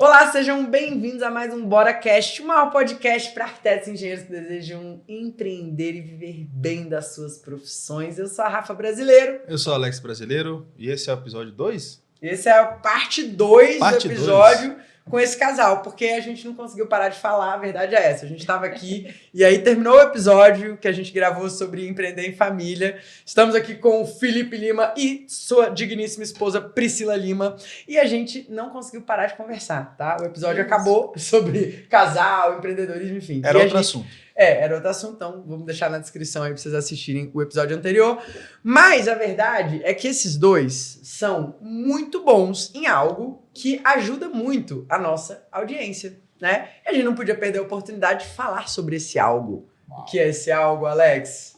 Olá, sejam bem-vindos a mais um BoraCast, o maior podcast para arquitetos e engenheiros que desejam empreender e viver bem das suas profissões. Eu sou a Rafa Brasileiro. Eu sou o Alex Brasileiro e esse é o episódio 2? Esse é a parte 2 do episódio com esse casal, porque a gente não conseguiu parar de falar, a verdade é essa. A gente estava aqui e aí terminou o episódio que a gente gravou sobre empreender em família. Estamos aqui com o Felipe Lima e sua digníssima esposa Priscila Lima e a gente não conseguiu parar de conversar, tá? O episódio acabou sobre casal, empreendedorismo, enfim. Era outro assunto. Era outro assunto, então vamos deixar na descrição aí pra vocês assistirem o episódio anterior. Mas a verdade é que esses dois são muito bons em algo que ajuda muito a nossa audiência, né? E a gente não podia perder a oportunidade de falar sobre esse algo. Uau. O que é esse algo, Alex?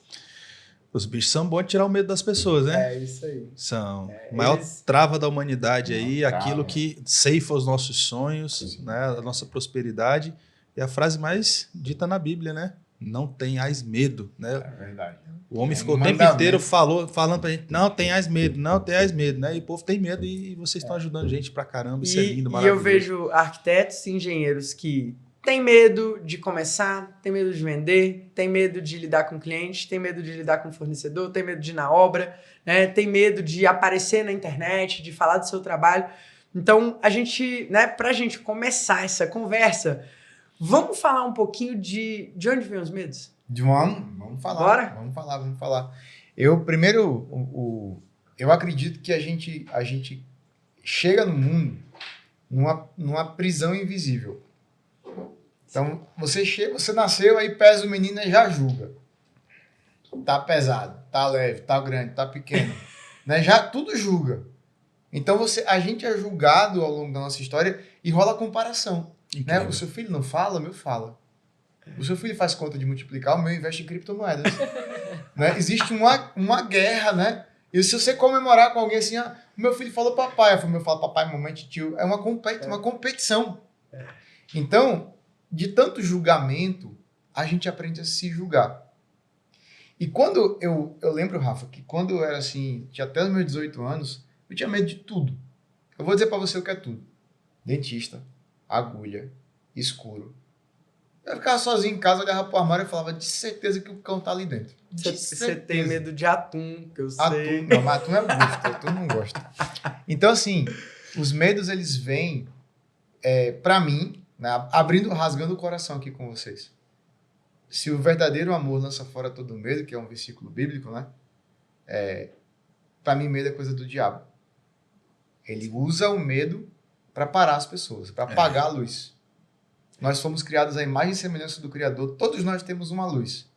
Os bichos são bons de tirar o medo das pessoas, né? É isso aí. São a maior trava da humanidade aí, aquilo que ceifa os nossos sonhos, né? A nossa prosperidade. É a frase mais dita na Bíblia, né? Não tenhais medo, né? É verdade. O homem ficou o tempo inteiro falando pra gente, não tenhais medo, né? E o povo tem medo e vocês estão ajudando a gente pra caramba, isso é lindo, maravilhoso. E eu vejo arquitetos e engenheiros que têm medo de começar, têm medo de vender, têm medo de lidar com cliente, têm medo de lidar com fornecedor, têm medo de ir na obra, né? Tem medo de aparecer na internet, de falar do seu trabalho. Então, a gente, né, pra gente começar essa conversa, vamos falar um pouquinho de onde vem os medos? Vamos falar. Bora? Vamos falar. Eu, primeiro, eu acredito que a gente chega no mundo numa prisão invisível. Então, você nasceu, aí pesa o menino e já julga. Tá pesado, tá leve, tá grande, tá pequeno. Né? Já tudo julga. Então, a gente é julgado ao longo da nossa história e rola comparação. Né? O seu filho não fala, o meu fala. O seu filho faz conta de multiplicar, o meu investe em criptomoedas. Né? Existe uma guerra, né? E se você comemorar com alguém assim, o meu filho falou papai, o meu fala papai, mamãe, tio, é uma competição. Então, de tanto julgamento, a gente aprende a se julgar. E quando eu lembro, Rafa, que quando eu era assim, tinha até os meus 18 anos, eu tinha medo de tudo. Eu vou dizer pra você o que é tudo. Dentista, agulha, escuro. Eu ficava sozinho em casa, olhava pro armário e falava de certeza que o cão tá ali dentro. Você tem medo de atum, que eu sei. Atum, não, mas atum é gosto, atum não gosta. Então, assim, os medos, eles vêm pra mim, né, rasgando o coração aqui com vocês. Se o verdadeiro amor lança fora todo medo, que é um versículo bíblico, né? Pra mim, medo é coisa do diabo. Ele usa o medo para parar as pessoas, para apagar a luz. Nós fomos criados à imagem e semelhança do Criador. Todos nós temos uma luz.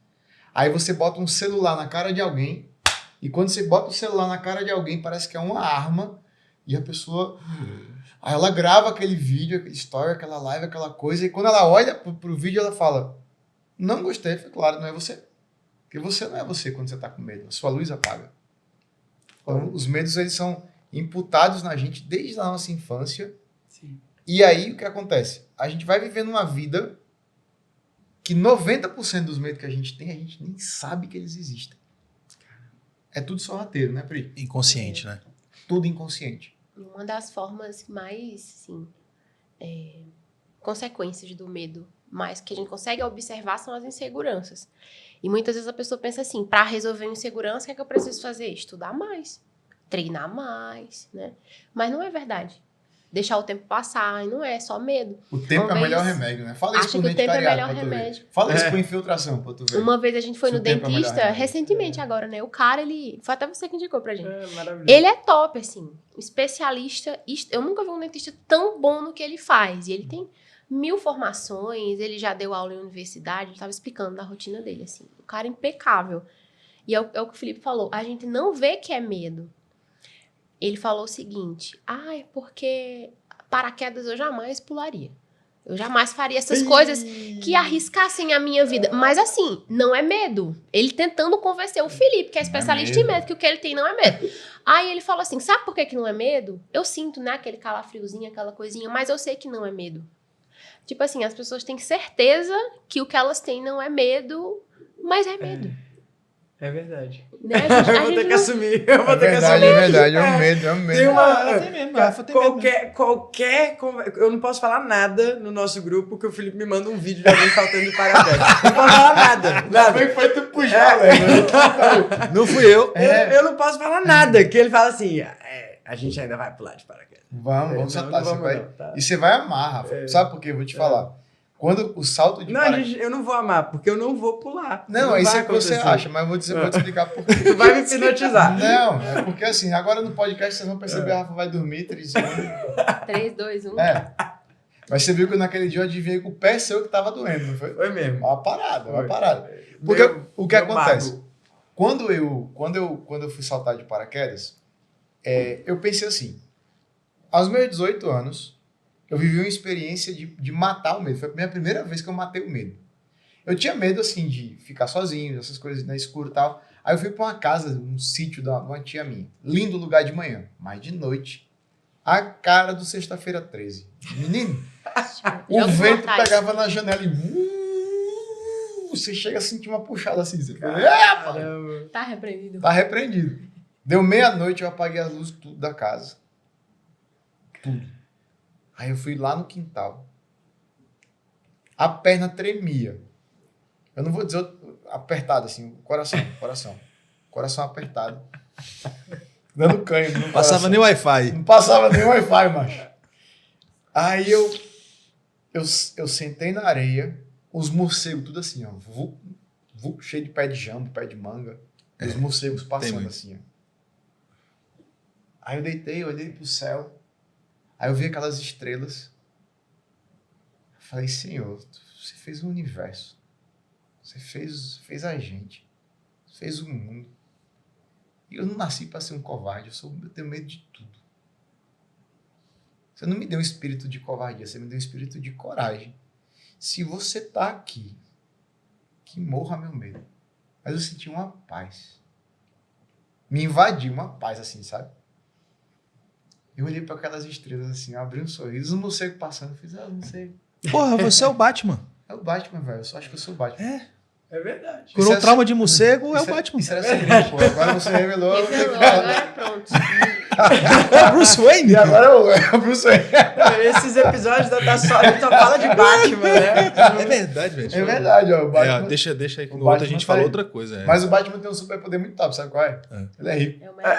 Aí você bota um celular na cara de alguém, e quando você bota o celular na cara de alguém, parece que é uma arma, e a pessoa... Aí ela grava aquele vídeo, aquele story, aquela live, aquela coisa, e quando ela olha pro vídeo, ela fala, não gostei, foi claro, não é você. Porque você não é você quando você está com medo. A sua luz apaga. Então, os medos, eles são imputados na gente desde a nossa infância. Sim. E aí, o que acontece? A gente vai vivendo uma vida que 90% dos medos que a gente tem, a gente nem sabe que eles existem. É tudo sorrateiro, né, Pri? Inconsciente, né? Tudo inconsciente. Uma das formas mais, assim, consequências do medo, mais que a gente consegue observar são as inseguranças. E muitas vezes a pessoa pensa assim, para resolver a insegurança, o que é que eu preciso fazer? Estudar mais, treinar mais, né? Mas não é verdade. Deixar o tempo passar, e não é só medo. O tempo é o melhor remédio, né? Fala isso Acho pro que o tempo é o dentariado melhor pra tu ver. remédio. Fala isso com infiltração pra tu ver. Uma vez a gente foi Se no o tempo é o melhor dentista, remédio. recentemente agora, né? O cara, foi até você que indicou pra gente. Maravilhoso. Ele é top, assim, especialista. Eu nunca vi um dentista tão bom no que ele faz. E ele tem 1000 formações, ele já deu aula em universidade, ele tava explicando da rotina dele, assim. O cara é impecável. E é o que o Felipe falou, a gente não vê que é medo. Ele falou o seguinte, é porque paraquedas eu jamais pularia. Eu jamais faria essas coisas que arriscassem a minha vida. Mas assim, não é medo. Ele tentando convencer o Felipe, que é especialista em medo, que o que ele tem não é medo. Aí ele falou assim, sabe por que não é medo? Eu sinto, né, aquele calafriozinho, aquela coisinha, mas eu sei que não é medo. Tipo assim, as pessoas têm certeza que o que elas têm não é medo, mas é medo. É verdade. Né? Eu vou ter que assumir. Eu vou ter que verdade, assumir. é verdade, é um medo, é um medo. Tem uma, Tem mesmo, Rafa, tem mesmo. qualquer eu não posso falar nada no nosso grupo porque o Felipe me manda um vídeo de alguém saltando de paraquedas. Não posso falar nada. Como é que foi tu puxar, velho? Não fui eu. Eu não posso falar nada. Que ele fala assim, a gente ainda vai pular de paraquedas. Vamos saltar. Não vamos Você vai... não, tá? E você vai amar, Rafa. Sabe por quê? Eu vou te falar. Quando o salto de Não, paraquedas... eu não vou amar, porque eu não vou pular. Não, é isso vai que você acontecer. acha, mas eu vou te explicar por quê. Tu vai me hipnotizar. Não, é porque assim, agora no podcast vocês vão perceber, a Rafa vai dormir 3 segundos. 3, 2, 1. É. Mas você viu que naquele dia eu adivinhei que o pé seu que tava doendo, não foi? Foi mesmo. Uma parada, uma Foi. parada. Porque o que meu acontece? mago. Quando eu fui saltar de paraquedas, eu pensei assim, aos meus 18 anos, eu vivi uma experiência de matar o medo. Foi a minha primeira vez que eu matei o medo. Eu tinha medo, assim, de ficar sozinho, essas coisas no escuro e tal. Aí eu fui pra uma casa, um sítio de uma tia minha. Lindo lugar de manhã, mas de noite, a cara do Sexta-feira 13. Menino, o vento pegava na janela e... você chega a sentir uma puxada assim. Você fala, Caramba. Tá repreendido. tá repreendido. Deu meia-noite, eu apaguei as luzes tudo da casa. Tudo. Aí eu fui lá no quintal. A perna tremia. Eu não vou dizer apertado assim, Coração apertado. Dando canho no Passava coração. nem Wi-Fi. Não passava nem Wi-Fi, macho. Aí eu sentei na areia, os morcegos tudo assim, ó. Cheio de pé de jambo, pé de manga. Os morcegos passando muito. assim, ó. Aí eu deitei, olhei pro céu. Aí eu vi aquelas estrelas. Eu falei, Senhor, você fez o universo. Você fez a gente. Você fez o mundo. E eu não nasci para ser um covarde. Eu tenho medo de tudo. Você não me deu um espírito de covardia. Você me deu um espírito de coragem. Se você tá aqui, que morra meu medo. Mas eu senti uma paz. Me invadiu uma paz assim, sabe? Eu olhei para aquelas estrelas assim, eu abri um sorriso, um morcego passando, eu fiz, não sei. Porra, você é o Batman. É o Batman, velho. Eu só acho que eu sou o Batman. É verdade. Curou Isso é- trauma de morcego, é o Batman. Isso era segredo, pô. Agora você revelou. eu vou ter que falar. Agora pronto. É o Bruce Wayne? E agora é o Bruce Wayne. Esses episódios da só fala de Batman, né? É verdade, velho. É verdade, ó. O Batman, Deixa aí que o no outro a Batman gente tá fala aí. outra coisa. Mas o Batman tem um superpoder muito top, sabe qual é? Ele é rico. É o melhor.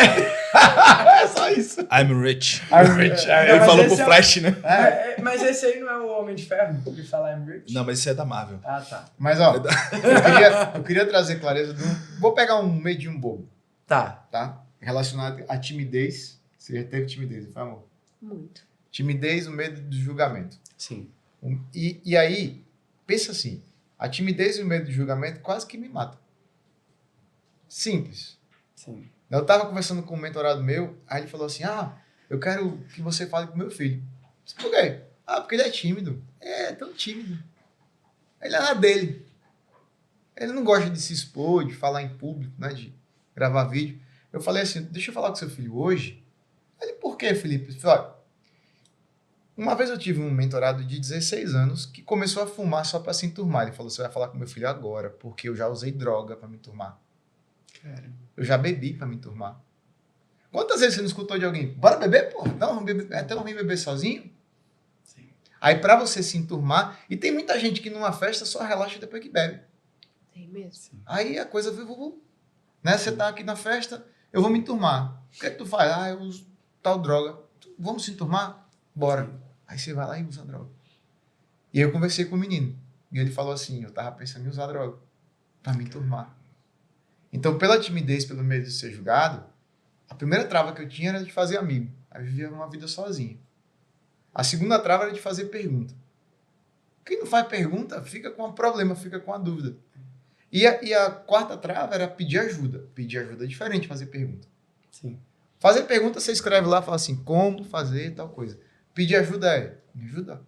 É só isso. I'm rich. I'm rich. Ele mas falou esse pro é o- Flash, né? Mas esse aí não é o Homem de Ferro que fala I'm rich? Não, mas isso é da Marvel. Ah, tá. Mas, ó, eu queria trazer clareza do... Vou pegar um medinho bobo, Tá. tá? Relacionado à timidez. Você já teve timidez, não foi, amor? Muito. Timidez, o medo do julgamento. Sim. E aí, pensa assim, a timidez e o medo do julgamento quase que me matam. Simples. Sim. Eu tava conversando com um mentorado meu, aí ele falou assim, eu quero que você fale com meu filho. Eu disse, por quê? Porque ele é tímido. É tão tímido. Ele é na dele. Ele não gosta de se expor, de falar em público, né, de gravar vídeo. Eu falei assim, deixa eu falar com seu filho hoje. Ele, por quê, Felipe? Eu falei, olha, uma vez eu tive um mentorado de 16 anos que começou a fumar só para se enturmar. Ele falou, você vai falar com meu filho agora, porque eu já usei droga para me enturmar. Cara. Eu já bebi para me enturmar. Quantas vezes você não escutou de alguém? Bora beber, pô? Não, vamos beber. Até não vem beber sozinho? Sim. Aí para você se enturmar, e tem muita gente que numa festa só relaxa depois que bebe. Tem mesmo. Aí a coisa né? Você tá aqui na festa, eu vou me enturmar. O que é que tu faz? Eu uso tal droga. Vamos se enturmar? Bora. Sim. Aí você vai lá e usa a droga. E aí eu conversei com o menino. E ele falou assim, eu tava pensando em usar droga para me enturmar. Então, pela timidez, pelo medo de ser julgado, a primeira trava que eu tinha era de fazer amigo. Aí eu vivia uma vida sozinho. A segunda trava era de fazer pergunta. Quem não faz pergunta fica com um problema, fica com a dúvida. E a quarta trava era pedir ajuda. Pedir ajuda é diferente de fazer pergunta. Sim. Fazer pergunta, você escreve lá, fala assim, como fazer tal coisa. Pedir ajuda me ajuda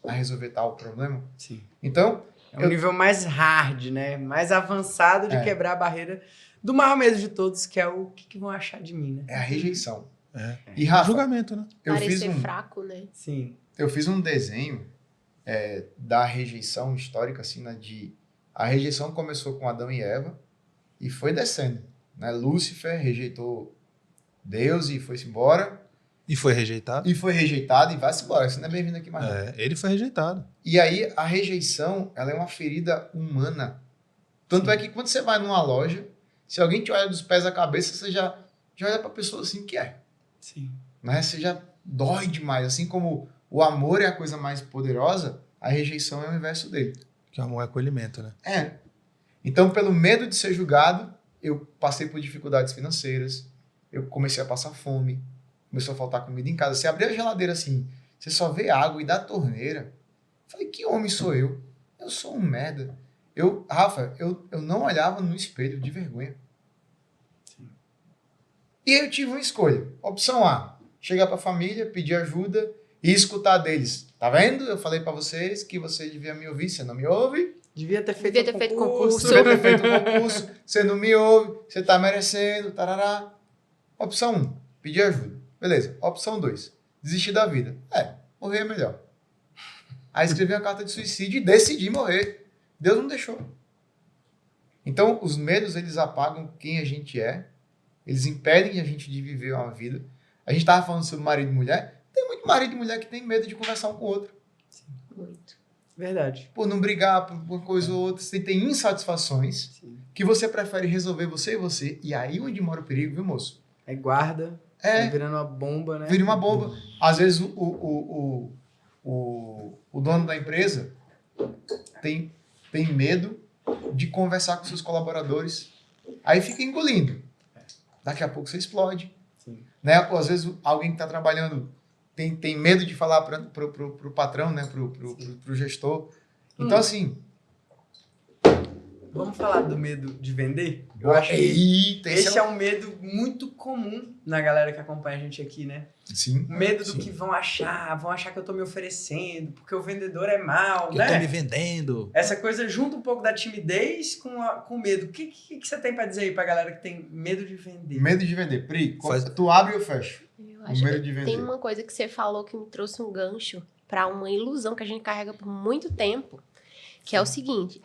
a resolver tal problema. Sim. Então, É um nível mais hard, né? Mais avançado de quebrar a barreira do maior medo de todos, que é o que vão achar de mim, né? é a rejeição. É. E Rafa, Julgamento, né? Parecer fraco, né? Sim. eu fiz um desenho da rejeição histórica, assim, né, a rejeição começou com Adão e Eva, e foi descendo. Né? Lúcifer rejeitou Deus e foi-se embora. E foi rejeitado. E foi rejeitado e vai-se embora. Você não é bem-vindo aqui mais. Ele foi rejeitado. E aí, a rejeição, ela é uma ferida humana. Tanto é que quando você vai numa loja, se alguém te olha dos pés à cabeça, você já olha pra pessoa assim que é. Sim. Né? Você já dói demais. Assim como o amor é a coisa mais poderosa, a rejeição é o inverso dele. Que o amor é acolhimento, né? Então, pelo medo de ser julgado, eu passei por dificuldades financeiras, eu comecei a passar fome, começou a faltar comida em casa. Você abrir a geladeira assim, você só vê água e da torneira. Eu falei, que homem sou eu? Eu sou um merda. Rafa, eu não olhava no espelho de vergonha. Sim. E aí eu tive uma escolha. Opção A, chegar pra família, pedir ajuda e escutar deles. Tá vendo? Eu falei pra vocês que você devia me ouvir, você não me ouve. Devia ter feito concurso. Devia ter feito concurso, você não me ouve, você tá merecendo, tarará. Opção 1, pedir ajuda. Beleza. Opção 2, desistir da vida. Morrer é melhor. Aí escrevi uma carta de suicídio e decidi morrer. Deus não deixou. Então, os medos, eles apagam quem a gente é, eles impedem a gente de viver uma vida. A gente tava falando sobre marido e mulher, tem muito marido e mulher que tem medo de conversar um com o outro. Muito. Verdade. Por não brigar por uma coisa ou outra, você tem insatisfações. Sim. Que você prefere resolver você e você, e aí onde mora o perigo, viu, moço? Aí guarda, vai virando uma bomba, né? Vira uma bomba. Às vezes o dono da empresa tem medo de conversar com seus colaboradores, aí fica engolindo. Daqui a pouco você explode. Sim. Né? Ou às vezes alguém que está trabalhando tem medo de falar pro patrão, né? pro gestor. Então, assim... Vamos falar do medo de vender? Eu acho que esse é um medo muito comum na galera que acompanha a gente aqui, né? Sim. O medo do que vão achar que eu tô me oferecendo, porque o vendedor é mau, Que né? eu tô me vendendo. Essa coisa junta um pouco da timidez com o medo. O que você tem pra dizer aí pra galera que tem medo de vender? Medo de vender. Pri, tu abre ou fecha? Eu acho medo que de vender. tem uma coisa que você falou que me trouxe um gancho para uma ilusão que a gente carrega por muito tempo, que é o seguinte,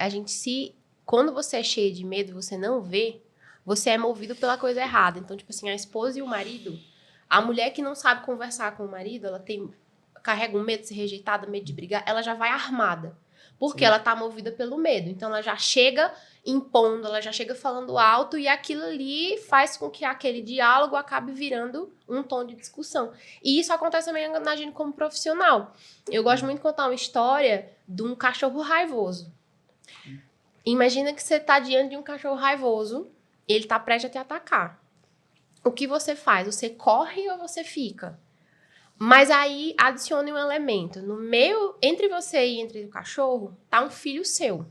quando você é cheio de medo, você não vê, você é movido pela coisa errada. Então, tipo assim, a esposa e o marido, a mulher que não sabe conversar com o marido, ela carrega um medo de ser rejeitada, medo de brigar, ela já vai armada. Porque ela tá movida pelo medo. Então, ela já chega impondo, ela já chega falando alto e aquilo ali faz com que aquele diálogo acabe virando um tom de discussão. E isso acontece também na gente como profissional. Eu gosto muito de contar uma história de um cachorro raivoso. Imagina que você tá diante de um cachorro raivoso, ele tá prestes a te atacar. O que você faz? Você corre ou você fica? Mas aí adicione um elemento. No meio, entre você e entre o cachorro, tá um filho seu.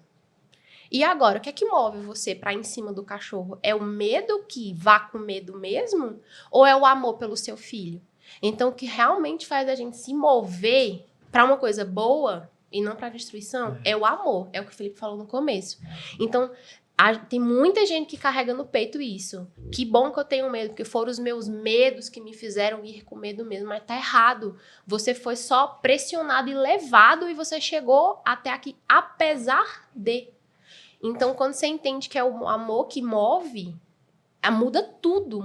E agora, o que é que move você para em cima do cachorro? É o medo que vá com medo mesmo? Ou é o amor pelo seu filho? Então, o que realmente faz a gente se mover para uma coisa boa e não para destruição é o amor. É o que o Felipe falou no começo. Então, tem muita gente que carrega no peito isso. Que bom que eu tenho medo, porque foram os meus medos que me fizeram ir com medo mesmo. Mas tá errado. Você foi só pressionado e levado e você chegou até aqui apesar de. Então, quando você entende que é o amor que move, muda tudo,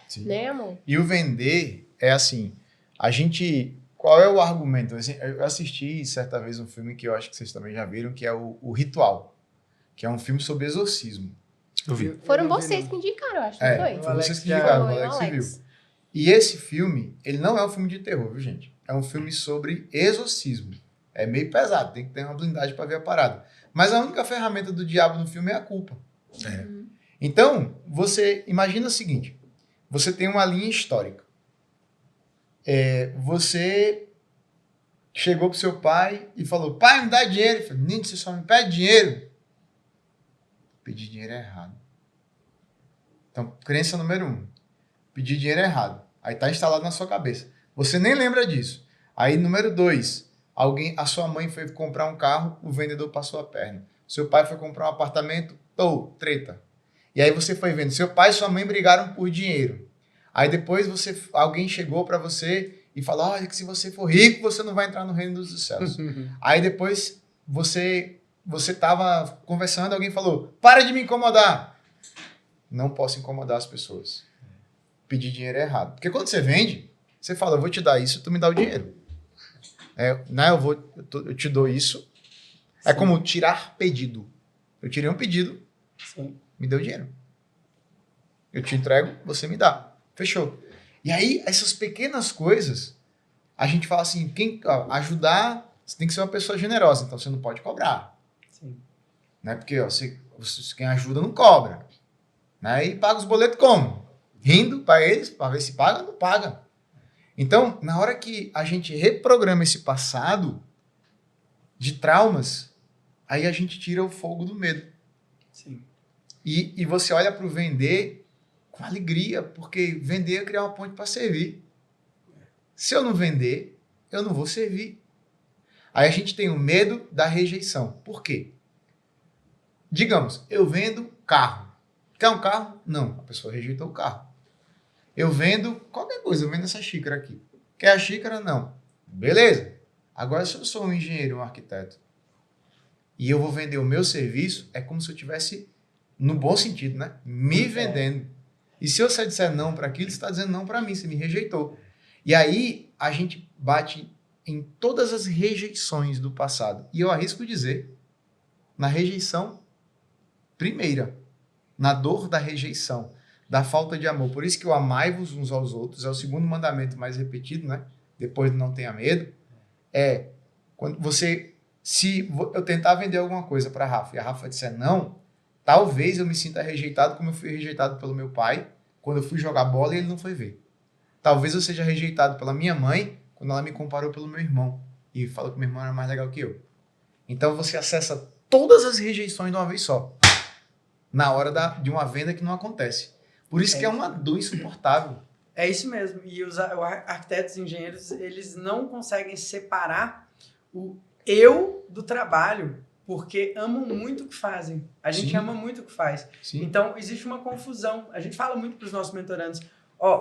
Sim. Né, amor? E o vender é assim, qual é o argumento? Eu assisti certa vez um filme que eu acho que vocês também já viram, que é o Ritual, que é um filme sobre exorcismo. Eu vi. Foram vocês que indicaram, eu acho, não foi? Foi vocês que indicaram, o Alex Alex. viu. E esse filme, ele não é um filme de terror, viu, gente? É um filme sobre exorcismo. É meio pesado, tem que ter uma blindagem para ver a parada. Mas a única ferramenta do diabo no filme é a culpa. Então, você imagina o seguinte, você tem uma linha histórica. Você chegou pro seu pai e falou, pai, me dá dinheiro. Ele falou, menino, você só me pede dinheiro. Pedir dinheiro é errado. Então, crença número 1. Pedir dinheiro é errado. Aí tá instalado na sua cabeça. Você nem lembra disso. Aí, número 2. A sua mãe foi comprar um carro, o vendedor passou a perna. Seu pai foi comprar um apartamento, treta. E aí você foi vendo, seu pai e sua mãe brigaram por dinheiro. Aí depois alguém chegou para você e falou, olha que se você for rico, você não vai entrar no reino dos céus. Aí depois você tava conversando, alguém falou, para de me incomodar. não posso incomodar as pessoas. Pedir dinheiro é errado. Porque quando você vende, você fala, eu vou te dar isso, tu me dá o dinheiro. Né, eu te dou isso. É como tirar pedido. Eu tirei um pedido, me deu dinheiro. Eu te entrego, você me dá. Fechou. E aí, essas pequenas coisas, a gente fala assim, ajudar, você tem que ser uma pessoa generosa, então você não pode cobrar. Sim. Né? Porque quem ajuda não cobra. Né? E paga os boletos como? Rindo para eles, para ver se paga ou não paga. Então, na hora que a gente reprograma esse passado de traumas, aí a gente tira o fogo do medo. Sim. E você olha para o vender com alegria, porque vender é criar uma ponte para servir. Se eu não vender, eu não vou servir. Aí a gente tem o medo da rejeição. Por quê? Digamos, eu vendo carro. Quer um carro? Não, a pessoa rejeitou o carro. Eu vendo qualquer coisa, eu vendo essa xícara aqui. Quer a xícara? Não. Beleza. Agora, se eu sou um engenheiro, um arquiteto, e eu vou vender o meu serviço, é como se eu tivesse, no bom sentido, né? Me vendendo. E se você disser não para aquilo, você está dizendo não para mim, você me rejeitou. E aí, a gente bate em todas as rejeições do passado. E eu arrisco dizer, na rejeição primeira, na dor da rejeição, da falta de amor. Por isso que o amai-vos uns aos outros é o segundo mandamento mais repetido, né? Depois do não tenha medo. Quando você... Se eu tentar vender alguma coisa para a Rafa e a Rafa disser não, talvez eu me sinta rejeitado como eu fui rejeitado pelo meu pai quando eu fui jogar bola e ele não foi ver. Talvez eu seja rejeitado pela minha mãe quando ela me comparou pelo meu irmão e falou que meu irmão era mais legal que eu. Então você acessa todas as rejeições de uma vez só, na hora de uma venda que não acontece. Por isso que é uma dor insuportável. É isso mesmo. E os arquitetos e engenheiros, eles não conseguem separar o eu do trabalho, porque amam muito o que fazem. A gente ama muito o que faz. Sim. Então, existe uma confusão. A gente fala muito para os nossos mentorandos,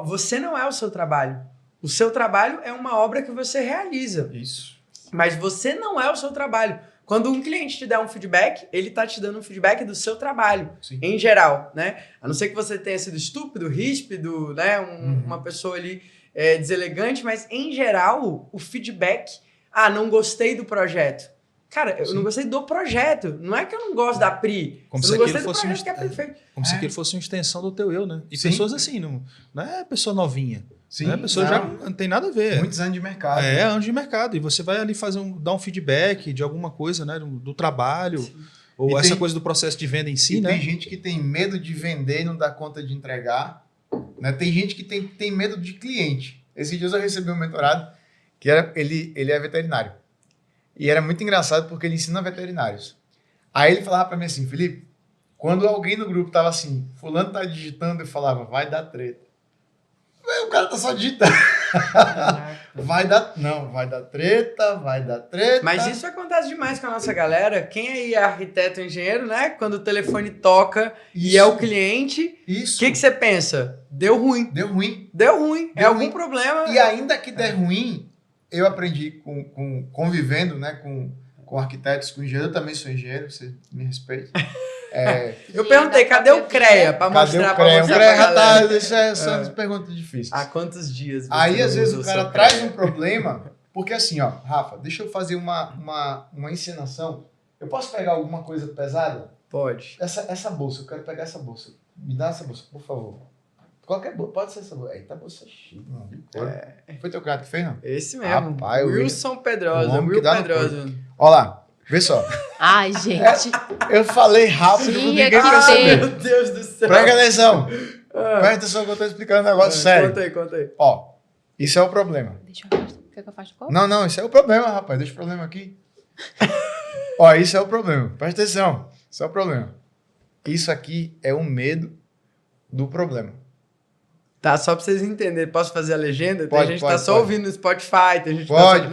você não é o seu trabalho. O seu trabalho é uma obra que você realiza. Isso. Mas você não é o seu trabalho. Quando um cliente te der um feedback, ele está te dando um feedback do seu trabalho, em geral, né? A não ser que você tenha sido estúpido, ríspido, né? Uma pessoa ali deselegante, mas em geral, o feedback, não gostei do projeto. Cara, eu não gostei do projeto. Não é que eu não gosto da Pri. Como eu se não gostei aquilo do fosse projeto que é perfeito. Como se aquilo fosse uma extensão do teu eu, né? E Sim. pessoas assim, não é pessoa novinha. Sim, né? A pessoa já não tem nada a ver. Muitos anos de mercado. Anos de mercado. E você vai ali dar um feedback de alguma coisa, né? Do trabalho. Sim. Ou e essa coisa do processo de venda em si, né? Tem gente que tem medo de vender e não dá conta de entregar. Né? Tem gente que tem medo de cliente. Esses dias eu recebi um mentorado que ele é veterinário. E era muito engraçado porque ele ensina veterinários. Aí ele falava para mim assim, Felipe, quando alguém no grupo tava assim, fulano tá digitando, eu falava, vai dar treta. O cara tá só digitando. vai dar treta, vai dar treta. Mas isso acontece demais com a nossa galera. Quem aí é arquiteto ou engenheiro, né? Quando o telefone toca e é o cliente, o que você pensa? Deu ruim. É algum problema. E ainda que der ruim, eu aprendi convivendo, né, com arquitetos, com engenheiros. Eu também sou engenheiro, você me respeita. Eu perguntei, cadê o CREA para mostrar pra você? O CREA são as perguntas difíceis. Há quantos dias? Aí, às vezes, o cara traz um problema, porque assim, Rafa, deixa eu fazer uma encenação. Eu posso pegar alguma coisa pesada? Pode. Essa bolsa, eu quero pegar essa bolsa. Me dá essa bolsa, por favor. Qualquer bolsa, pode ser essa bolsa. Eita, bolsa chique, mano. Foi teu cara que fez, não? Esse mesmo. Rapaz, Wilson Pedrosa. Olha lá, vê só. Ai, gente. Eu falei rápido, ninguém quer saber. Meu Deus do céu. Presta atenção. Presta atenção que eu tô explicando um negócio sério. Conta aí. Ó, isso é o problema. Deixa eu afastar. Quer que eu afaste o copo? Não, isso é o problema, rapaz. Deixa o problema aqui. Ó, isso é o problema. Presta atenção. Isso é o problema. Isso aqui é o medo do problema. Tá, só pra vocês entenderem. Posso fazer a legenda? Pode, tem gente que tá só ouvindo no Spotify. Tem gente Pode.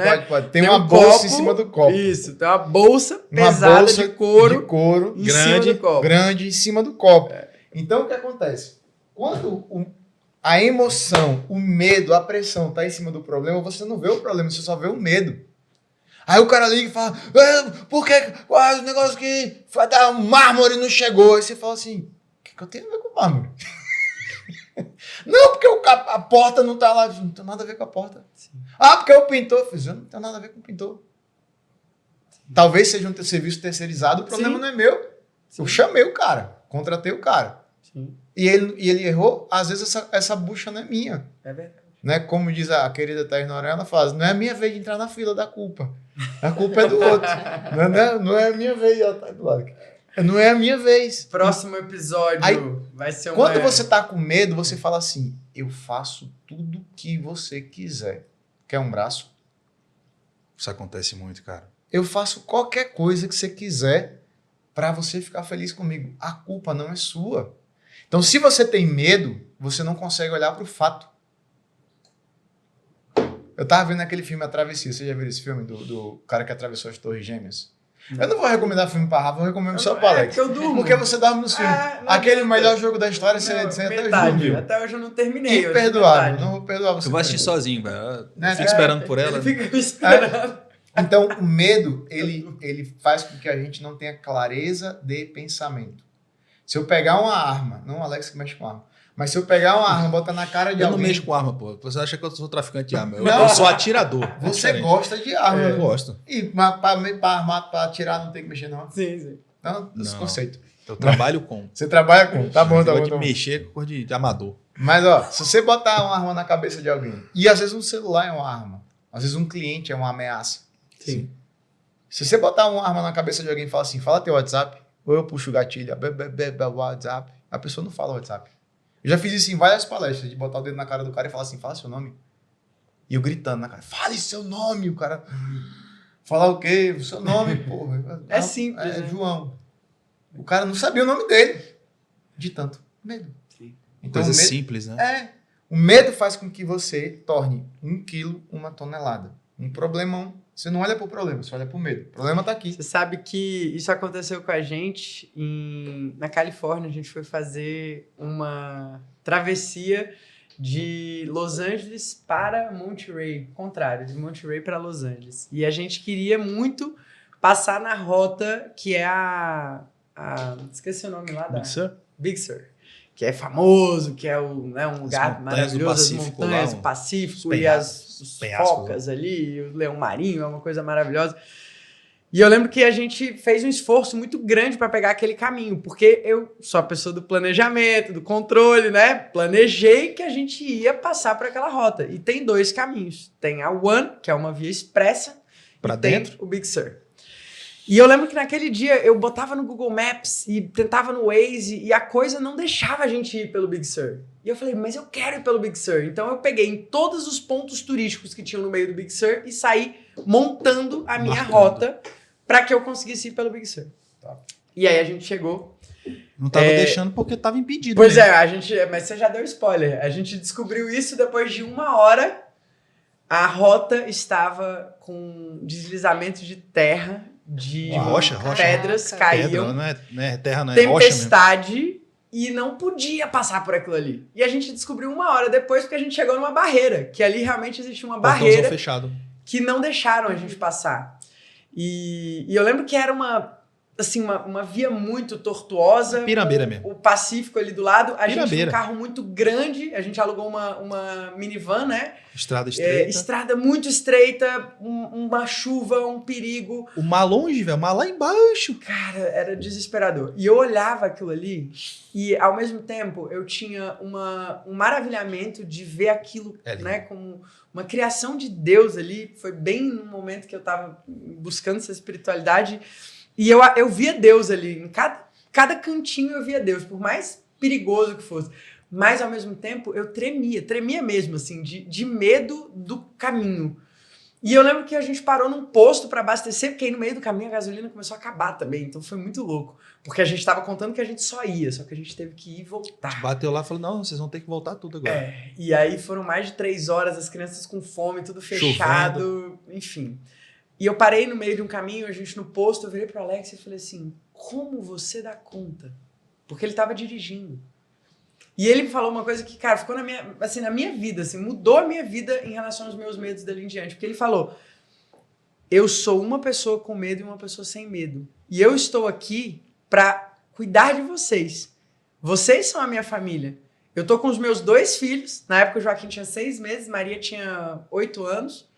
Tem uma bolsa em cima do copo. Isso, tem uma bolsa pesada de couro em cima do copo. Grande em cima do copo. Então, o que acontece? Quando a emoção, o medo, a pressão tá em cima do problema, você não vê o problema, você só vê o medo. Aí o cara liga e fala, por que o negócio que vai dar um mármore não chegou? Aí você fala assim, o que porque eu tenho a ver com o mármore. Não, porque a porta não tá lá. Não tem nada a ver com a porta. Sim. Ah, porque o pintor. Eu fiz, eu não tenho nada a ver com o pintor. Talvez seja um serviço terceirizado, o problema não é meu. Sim. Eu chamei o cara, contratei o cara. Sim. E ele errou, às vezes essa bucha não é minha. É verdade. Né? Como diz a querida Thais Norella, ela fala, não é a minha vez de entrar na fila da culpa. A culpa é do outro. Não é a minha vez, ela tá do lado. Não é a minha vez. Próximo episódio aí, vai ser quando você tá com medo, você fala assim, eu faço tudo que você quiser. Quer um braço? Isso acontece muito, cara. Eu faço qualquer coisa que você quiser para você ficar feliz comigo. A culpa não é sua. Então, se você tem medo, você não consegue olhar para o fato. Eu tava vendo aquele filme A Travessia. Você já viu esse filme do cara que atravessou as Torres Gêmeas? Não. Eu não vou recomendar filme para Rafa, vou recomendar só para Alex. Porque eu durmo. Porque você dorme nos filmes. Aquele melhor jogo da história, você metade. Até hoje eu não terminei. Imperdoável. Não vou perdoar você. Eu vou assistir sozinho, velho. Fico esperando por ela. Fica me esperando. Então, o medo, ele faz com que a gente não tenha clareza de pensamento. Se eu pegar uma arma, não o Alex que mexe com arma, mas se eu pegar uma arma e botar na cara de alguém... Eu não mexo com arma, pô. Você acha que eu sou traficante de arma? Eu sou atirador. Você gosta de arma. Eu gosto. E para atirar não tem que mexer, não? Sim. Não, esse conceito. Eu trabalho com. Você trabalha com? Tá bom. Eu gosto de mexer com coisa de amador. Mas, ó, se você botar uma arma na cabeça de alguém, e às vezes um celular é uma arma, às vezes um cliente é uma ameaça. Sim. Se você botar uma arma na cabeça de alguém e falar assim, fala teu WhatsApp, ou eu puxo o gatilho, WhatsApp, a pessoa não fala WhatsApp. Eu já fiz isso em várias palestras, de botar o dedo na cara do cara e falar assim, fala seu nome. E eu gritando na cara, fale seu nome, o cara... Falar o quê? O seu nome, porra. É simples. É João. O cara não sabia o nome dele. De tanto medo. Sim. Então, coisa simples, né? O medo faz com que você torne 1 quilo 1 tonelada. Um problemão. Você não olha pro problema, você olha pro medo. O problema tá aqui. Você sabe que isso aconteceu com a gente na Califórnia. A gente foi fazer uma travessia de Los Angeles para Monterey. Contrário, de Monterey para Los Angeles. E a gente queria muito passar na rota que é esqueci o nome lá da... Big Sur. Que é famoso, que é um lugar maravilhoso, as montanhas, o Pacífico e as focas ali, o leão marinho, é uma coisa maravilhosa. E eu lembro que a gente fez um esforço muito grande para pegar aquele caminho, porque eu sou a pessoa do planejamento, do controle, né? Planejei que a gente ia passar por aquela rota. E tem 2 caminhos. Tem a One, que é uma via expressa, para dentro, tem o Big Sur. E eu lembro que naquele dia eu botava no Google Maps e tentava no Waze e a coisa não deixava a gente ir pelo Big Sur. E eu falei, mas eu quero ir pelo Big Sur. Então eu peguei em todos os pontos turísticos que tinham no meio do Big Sur e saí montando a minha rota para que eu conseguisse ir pelo Big Sur. Tá. E aí a gente chegou... Não tava deixando porque tava impedido. Pois mesmo. Mas você já deu spoiler. A gente descobriu isso depois de 1 hora. A rota estava com deslizamento de terra, de rocha, pedras caíam, pedra, não é terra, não é tempestade, rocha mesmo. E não podia passar por aquilo ali. E a gente descobriu 1 hora depois porque a gente chegou numa barreira, que ali realmente existia uma barreira fechado. Que não deixaram a gente passar. E eu lembro que era uma via muito tortuosa. Pirambeira mesmo. O Pacífico ali do lado. A gente tinha um carro muito grande. A gente alugou uma minivan, né? Estrada estreita. Estrada muito estreita. Uma chuva, um perigo. O mar longe, velho. O mar lá embaixo. Cara, era desesperador. E eu olhava aquilo ali e, ao mesmo tempo, eu tinha um maravilhamento de ver aquilo, né? Como uma criação de Deus ali. Foi bem no momento que eu tava buscando essa espiritualidade. E eu via Deus ali, em cada cantinho eu via Deus, por mais perigoso que fosse. Mas, ao mesmo tempo, eu tremia mesmo, assim, de medo do caminho. E eu lembro que a gente parou num posto para abastecer, porque aí no meio do caminho a gasolina começou a acabar também, então foi muito louco. Porque a gente tava contando que a gente só ia, só que a gente teve que ir e voltar. Bateu lá e falou, não, vocês vão ter que voltar tudo agora. E aí foram mais de 3 horas, as crianças com fome, tudo fechado, chovendo. Enfim... E eu parei no meio de um caminho, a gente no posto, eu virei pro Alex e falei assim, como você dá conta? Porque ele tava dirigindo. E ele me falou uma coisa que, cara, ficou na minha vida, assim, mudou a minha vida em relação aos meus medos dali em diante. Porque ele falou, eu sou uma pessoa com medo e uma pessoa sem medo. E eu estou aqui pra cuidar de vocês. Vocês são a minha família. Eu tô com os meus 2 filhos. Na época o Joaquim tinha 6 meses, Maria tinha 8 anos.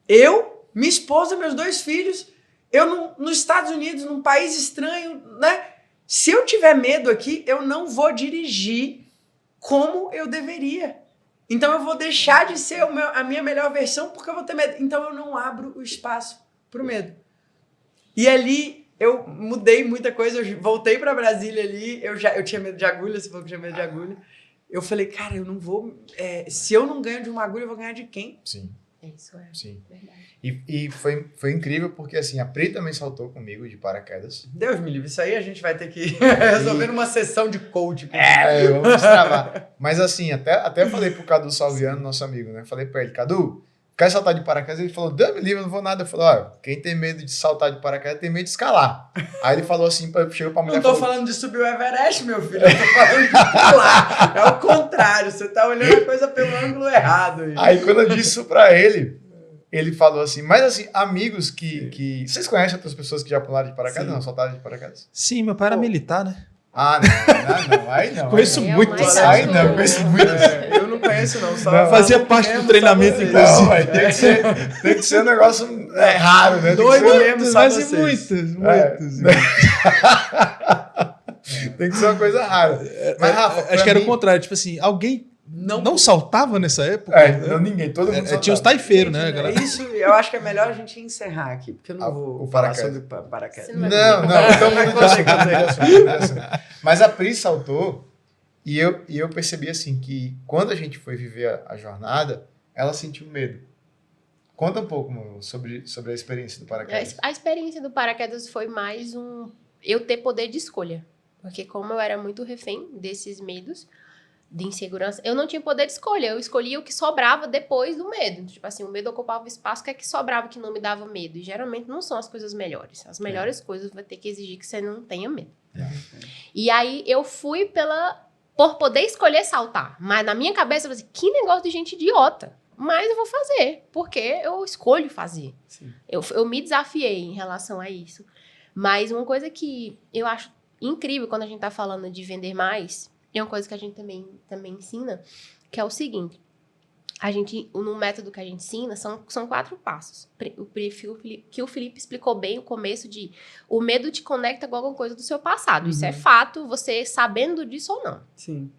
Eu, minha esposa, meus 2 filhos. Eu nos Estados Unidos, num país estranho, né? Se eu tiver medo aqui, eu não vou dirigir como eu deveria. Então eu vou deixar de ser a minha melhor versão porque eu vou ter medo. Então eu não abro o espaço pro medo. E ali eu mudei muita coisa, eu voltei pra Brasília ali, eu tinha medo de agulha, você falou que tinha medo de agulha. Eu falei, cara, eu não vou... se eu não ganho de uma agulha, eu vou ganhar de quem? Sim. Isso é Sim. verdade. E foi incrível porque, assim, a Pri também saltou comigo de paraquedas. Deus me livre, isso aí a gente vai ter que resolver numa sessão de coaching. Vamos travar. Mas, assim, até falei pro Cadu Salviano, nosso amigo, né? Falei pra ele, Cadu, quer saltar de paraquedas? Ele falou, Deus me livre, eu não vou nada. Eu falei, ó, quem tem medo de saltar de paraquedas tem medo de escalar. Aí ele falou assim, chegou pra mulher... Não tô falando de subir o Everest, meu filho, eu tô falando de pular. É o contrário, você tá olhando a coisa pelo ângulo errado. Aí quando eu disse isso pra ele falou assim, mas assim, amigos que... Vocês conhecem outras pessoas que já pularam de paraquedas? Sim. Não, saltaram de paraquedas? Sim, meu pai era militar, né? Ah, não, aí não. Conheço muito. Aí não, conheço muito. Eu não conheço, não. Só Não, fazia parte do treinamento, inclusive. Não, mas tem que ser um negócio raro, né? Doido mesmo, só Mas vocês. muitos. Tem que ser uma coisa rara. Mas, Rafa, acho que era o contrário. Tipo assim, alguém não saltava nessa época? Não, ninguém. Todo mundo saltava. Tinha os taifeiros, né, galera? Isso, eu acho que é melhor a gente encerrar aqui, porque eu não vou falar paraquedas. sobre paraquedas. Não, então mas a Pri saltou e eu percebi assim que quando a gente foi viver a jornada, ela sentiu medo. Conta um pouco, Manu, sobre a experiência do paraquedas. A experiência do paraquedas foi mais eu ter poder de escolha. Porque como eu era muito refém desses medos, de insegurança, eu não tinha poder de escolha. Eu escolhia o que sobrava depois do medo. Tipo assim, o medo ocupava o espaço, o que é que sobrava que não me dava medo? E geralmente não são as coisas melhores. As melhores coisas vai ter que exigir que você não tenha medo. E aí eu fui por poder escolher saltar. Mas na minha cabeça eu falei assim, que negócio de gente idiota. Mas eu vou fazer, porque eu escolho fazer. Eu me desafiei em relação a isso. Mas uma coisa que eu acho incrível quando a gente tá falando de vender mais, é uma coisa que a gente também ensina, que é o seguinte. No método que a gente ensina, são 4 passos. Que o Felipe explicou bem no começo de o medo te conecta com alguma coisa do seu passado. Isso é fato, você sabendo disso ou não. Sim.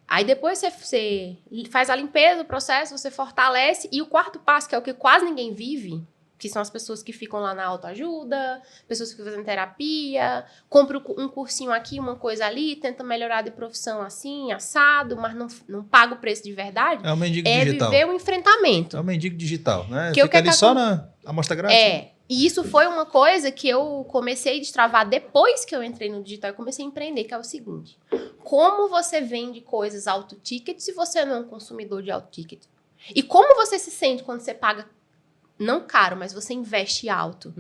Aí depois você faz a limpeza, o processo, você fortalece. E o 4º passo, que é o que quase ninguém vive, que são as pessoas que ficam lá na autoajuda, pessoas que ficam fazendo terapia, compram um cursinho aqui, uma coisa ali, tenta melhorar de profissão assim, assado, mas não paga o preço de verdade. É o mendigo digital. Viver o enfrentamento. É o mendigo digital, né? Que fica ali só na amostra grátis. E isso foi uma coisa que eu comecei a destravar depois que eu entrei no digital. Eu comecei a empreender, que é o seguinte. Como você vende coisas auto-ticket se você não é um consumidor de auto-ticket? E como você se sente quando você paga não caro, mas você investe alto.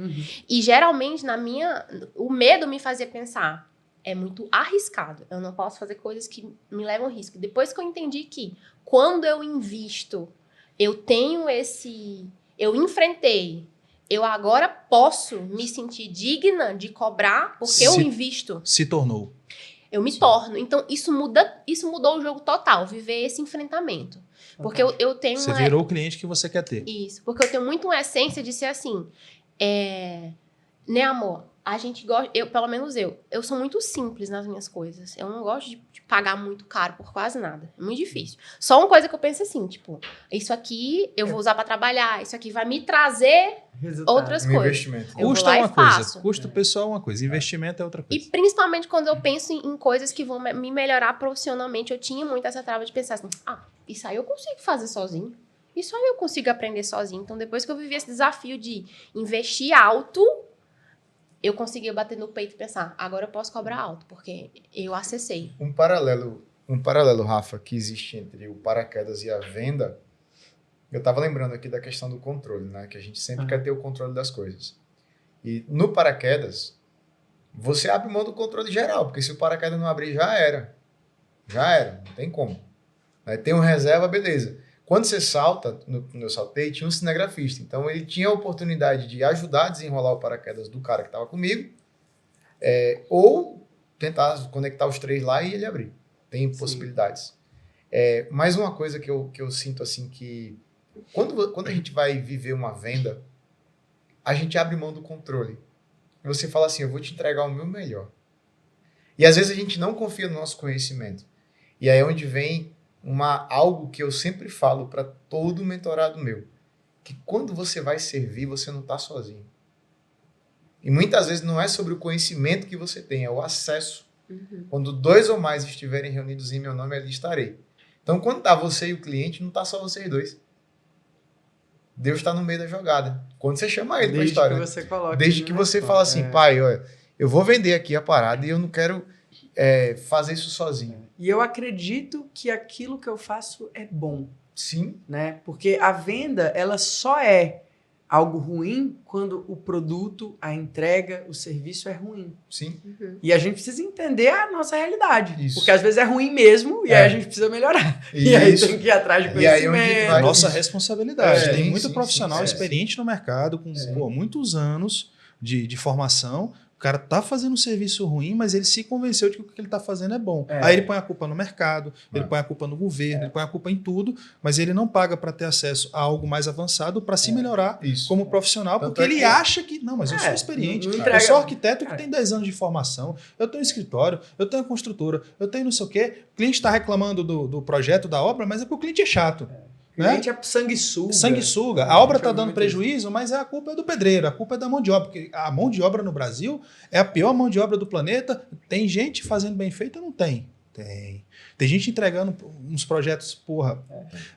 E geralmente, o medo me fazia pensar, é muito arriscado. Eu não posso fazer coisas que me levam risco. Depois que eu entendi que, quando eu invisto, eu enfrentei, eu agora posso me sentir digna de cobrar, porque eu invisto. Se tornou. Eu me torno. Então, isso mudou o jogo total, viver esse enfrentamento. Porque eu tenho Você virou o cliente que você quer ter. Isso, porque eu tenho muito uma essência de ser assim, né, amor? A gente gosta, pelo menos eu sou muito simples nas minhas coisas. Eu não gosto de pagar muito caro por quase nada. É muito difícil. Só uma coisa que eu penso assim, tipo, isso aqui eu vou usar pra trabalhar, isso aqui vai me trazer outras coisas. Investimento. Custo é uma coisa, custo pessoal é uma coisa, investimento é outra coisa. E principalmente quando eu penso em coisas que vão me melhorar profissionalmente, eu tinha muito essa trava de pensar assim, isso aí eu consigo fazer sozinho. Isso aí eu consigo aprender sozinho. Então, depois que eu vivi esse desafio de investir alto, eu consegui bater no peito e pensar, agora eu posso cobrar alto, porque eu acessei. Um paralelo, Rafa, que existe entre o paraquedas e a venda, eu estava lembrando aqui da questão do controle, né? Que a gente sempre quer ter o controle das coisas. E no paraquedas, você abre mão do controle geral, porque se o paraquedas não abrir, já era. Já era, não tem como. Tem um reserva, beleza. Quando você salta, no eu saltei, tinha um cinegrafista. Então, ele tinha a oportunidade de ajudar a desenrolar o paraquedas do cara que estava comigo, ou tentar conectar os 3 lá e ele abrir. Tem possibilidades. Mais uma coisa que eu sinto assim que quando a gente vai viver uma venda, a gente abre mão do controle. E você fala assim, eu vou te entregar o meu melhor. E às vezes a gente não confia no nosso conhecimento. E aí é onde vem algo que eu sempre falo para todo mentorado meu. Que quando você vai servir, você não está sozinho. E muitas vezes não é sobre o conhecimento que você tem, é o acesso. Quando 2 ou mais estiverem reunidos em meu nome, ali estarei. Então, quando está você e o cliente, não está só vocês dois. Deus está no meio da jogada. Quando você chama ele para a história. Desde que você fala assim, pai, olha, eu vou vender aqui a parada e eu não quero fazer isso sozinho. E eu acredito que aquilo que eu faço é bom. Sim. Né? Porque a venda, ela só é algo ruim quando o produto, a entrega, o serviço é ruim. Sim. E a gente precisa entender a nossa realidade. Isso. Porque às vezes é ruim mesmo e aí a gente precisa melhorar. E aí tem que ir atrás de conhecimento. É nossa responsabilidade. Tem muito sim, profissional experiente no mercado, com muitos anos de formação. O cara tá fazendo um serviço ruim, mas ele se convenceu de que o que ele tá fazendo é bom. Aí ele põe a culpa no mercado, ele põe a culpa no governo, ele põe a culpa em tudo, mas ele não paga para ter acesso a algo mais avançado para se melhorar como profissional, porque ele acha que... Não, mas eu sou experiente. Eu sou arquiteto que tem 10 anos de formação, eu tenho um escritório, eu tenho uma construtora, eu tenho não sei o quê. O cliente está reclamando do projeto, da obra, mas é porque o cliente é chato. O cliente é sanguessuga. Sanguessuga. A obra está dando prejuízo, mas a culpa é do pedreiro, a culpa é da mão de obra. Porque a mão de obra no Brasil é a pior mão de obra do planeta. Tem gente fazendo bem feito ou não tem? Tem gente entregando uns projetos,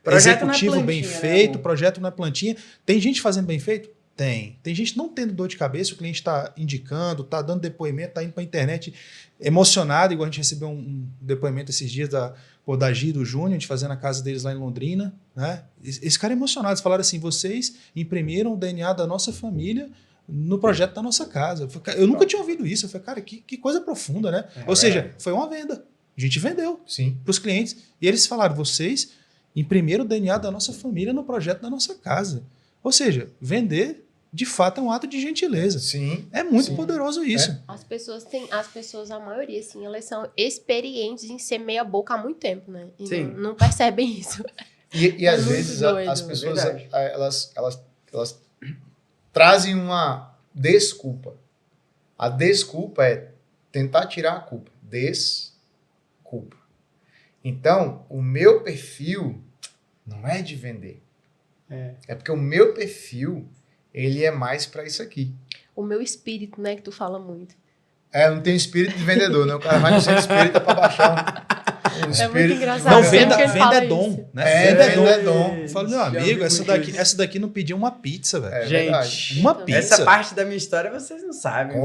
executivo bem feito, projeto na plantinha. Tem gente fazendo bem feito? Tem gente não tendo dor de cabeça, o cliente está indicando, está dando depoimento, está indo para a internet emocionado, igual a gente recebeu um depoimento esses dias da Gi do Júnior, a gente fazendo a casa deles lá em Londrina, né? Esse cara é emocionado, eles falaram assim, vocês imprimiram o DNA da nossa família no projeto da nossa casa. Eu nunca tinha ouvido isso, eu falei, cara, que coisa profunda, né? Ou seja, foi uma venda, a gente vendeu para os clientes, e eles falaram, vocês imprimiram o DNA da nossa família no projeto da nossa casa. Ou seja, vender de fato é um ato de gentileza. Sim. É muito poderoso isso. As pessoas, a maioria, assim, elas são experientes em ser meia boca há muito tempo, né? E não percebem isso. E às vezes as pessoas elas trazem uma desculpa. A desculpa é tentar tirar a culpa. Desculpa. Então, o meu perfil não é de vender. É porque o meu perfil, ele é mais para isso aqui. O meu espírito, né, que tu fala muito. Eu não tenho espírito de vendedor, né? O cara vai no centro espírita para baixar um espírito. É muito engraçado. Não, venda é dom, né? Venda é dom. Eu falo, meu amigo, essa daqui não pediu uma pizza, velho. Gente, uma pizza. Essa parte da minha história vocês não sabem.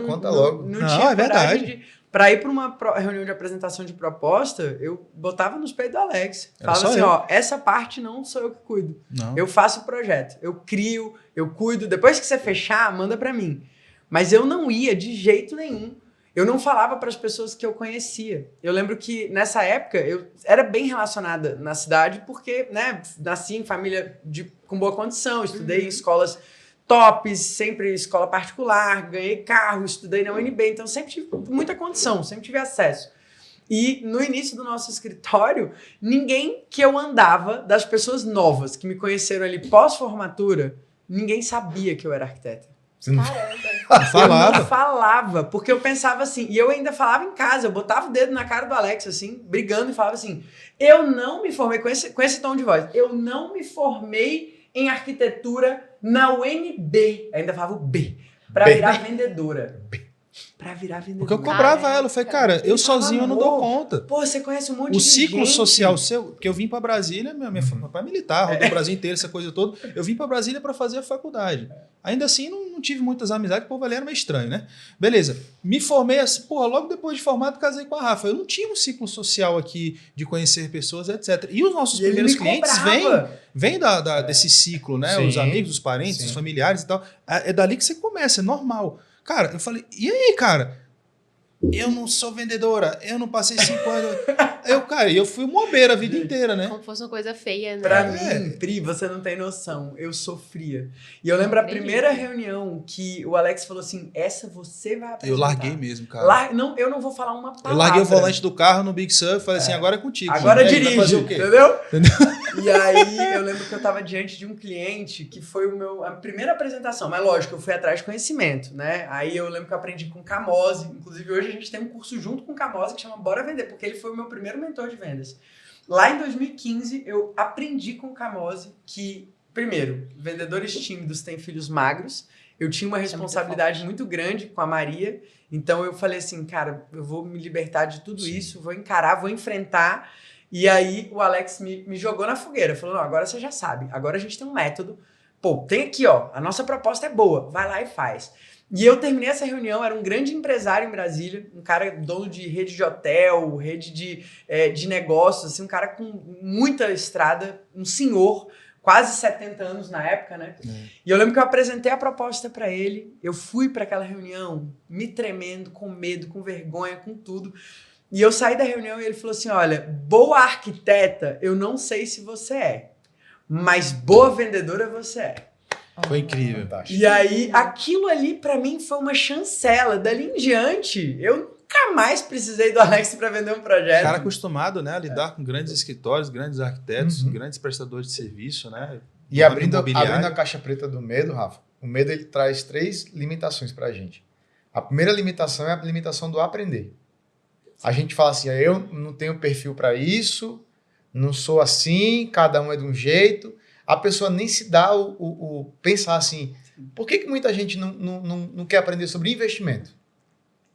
Conta logo. Não tinha verdade. Para ir para uma reunião de apresentação de proposta, eu botava nos peitos do Alex. Falava assim, essa parte não sou eu que cuido. Não. Eu faço o projeto, eu crio, eu cuido. Depois que você fechar, manda para mim. Mas eu não ia de jeito nenhum. Eu não falava para as pessoas que eu conhecia. Eu lembro que nessa época eu era bem relacionada na cidade porque, né, nasci em família com boa condição, estudei em escolas tops, sempre escola particular, ganhei carro, estudei na UNB, então sempre tive muita condição, sempre tive acesso. E no início do nosso escritório, ninguém que eu andava, das pessoas novas que me conheceram ali pós-formatura, ninguém sabia que eu era arquiteta. Caramba. Eu não falava, porque eu pensava assim, e eu ainda falava em casa, eu botava o dedo na cara do Alex, assim, brigando, e falava assim, eu não me formei, com esse tom de voz, eu não me formei em arquitetura na UNB, ainda falava o B, pra virar vendedora. Pra virar vendedora. Porque eu cobrava ela, eu falei, cara, eu sozinho eu não dou conta. Pô, você conhece um monte de gente. O ciclo social seu, porque eu vim pra Brasília, meu pai é militar, rodou o Brasil inteiro, essa coisa toda, eu vim pra Brasília pra fazer a faculdade. Ainda assim, não tive muitas amizades, o povo ali era meio estranho, né? Beleza, me formei assim, logo depois de formado, casei com a Rafa. Eu não tinha um ciclo social aqui de conhecer pessoas, etc. E os nossos primeiros clientes vêm desse ciclo, né? Sim, os amigos, os parentes, os familiares e tal. É dali que você começa, é normal. Cara, eu falei, e aí, cara? eu não sou vendedora, eu não passei 5 anos. Eu fui mobeira a vida inteira, né? Como fosse uma coisa feia, né? Pra mim, Pri, você não tem noção, eu sofria. E eu lembro a primeira reunião que o Alex falou assim, essa você vai apresentar. Eu larguei mesmo, cara. Não, eu não vou falar uma palavra. Eu larguei o volante do carro no Big Sur e falei assim, agora é contigo. Agora dirige, vai fazer o quê? entendeu? E aí eu lembro que eu tava diante de um cliente que foi a primeira apresentação, mas lógico, eu fui atrás de conhecimento, né? Aí eu lembro que eu aprendi com o Camose, inclusive hoje a gente tem um curso junto com o Camose que chama Bora Vender, porque ele foi o meu primeiro mentor de vendas. Lá em 2015 eu aprendi com o Camose que, primeiro, vendedores tímidos têm filhos magros, eu tinha uma responsabilidade muito grande com a Maria, então eu falei assim, cara, eu vou me libertar de tudo isso, vou encarar, vou enfrentar. E aí o Alex me jogou na fogueira, falou, não, agora você já sabe, agora a gente tem um método, pô, tem aqui, ó, a nossa proposta é boa, vai lá e faz. E eu terminei essa reunião, era um grande empresário em Brasília, um cara dono de rede de hotel, rede de negócios, assim, um cara com muita estrada, um senhor, quase 70 anos na época, né? E eu lembro que eu apresentei a proposta para ele, eu fui para aquela reunião me tremendo, com medo, com vergonha, com tudo. E eu saí da reunião e ele falou assim, olha, boa arquiteta eu não sei se você é, mas boa vendedora você é. Foi incrível. E aí, aquilo ali pra mim foi uma chancela. Dali em diante, eu nunca mais precisei do Alex pra vender um projeto. Cara acostumado, né, a lidar com grandes escritórios, grandes arquitetos, grandes prestadores de serviço, né? E abrindo a caixa preta do medo, Rafa, o medo ele traz 3 limitações pra gente. A primeira limitação é a limitação do aprender. A gente fala assim, eu não tenho perfil para isso, não sou assim, cada um é de um jeito. A pessoa nem se dá o pensar assim, por que muita gente não quer aprender sobre investimento?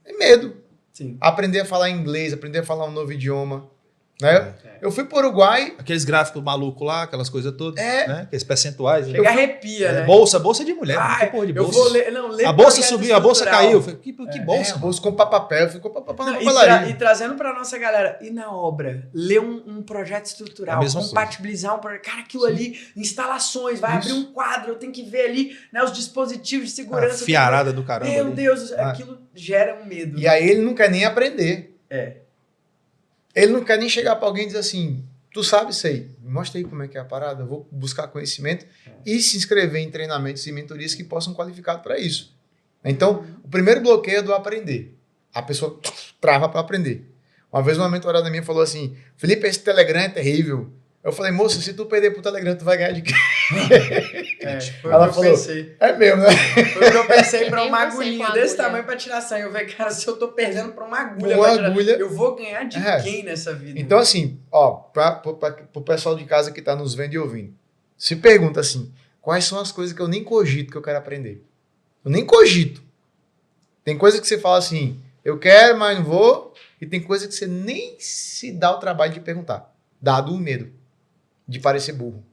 É medo. Sim. Aprender a falar inglês, aprender a falar um novo idioma. Né? Eu fui para o Uruguai... Aqueles gráficos malucos lá, aquelas coisas todas, né? Aqueles percentuais. Chega arrepia, né? Bolsa de mulher. Que porra de bolsa? Eu vou ler a bolsa subiu, a bolsa caiu. Que bolsa? A bolsa comprar papel, ficou papelaria. E trazendo para nossa galera, e na obra, ler um projeto estrutural, compatibilizar um projeto. Cara, aquilo ali, instalações, vai abrir um quadro, eu tenho que ver ali, né, os dispositivos de segurança. A fiarada do caramba. Meu Deus, aquilo gera um medo. E aí ele não quer nem aprender. Ele não quer nem chegar para alguém e dizer assim, tu sabe isso aí, me mostra aí como é que é a parada, eu vou buscar conhecimento e se inscrever em treinamentos e mentorias que possam qualificar para isso. Então, o primeiro bloqueio é do aprender. A pessoa trava para aprender. Uma vez uma mentorada minha falou assim, Felipe, esse Telegram é terrível. Eu falei, moça, se tu perder pro Telegram, tu vai ganhar de quê? Foi ela o que eu pensei. É mesmo, né? Foi o que eu pensei pra uma agulhinha desse tamanho pra tirar sangue. Eu falei, cara, se eu tô perdendo pra uma agulha, eu vou ganhar de quem nessa vida? Então, assim, ó, pro pessoal de casa que tá nos vendo e ouvindo, se pergunta assim, quais são as coisas que eu nem cogito que eu quero aprender? Eu nem cogito. Tem coisa que você fala assim, eu quero, mas não vou. E tem coisa que você nem se dá o trabalho de perguntar, dado o medo de parecer burro.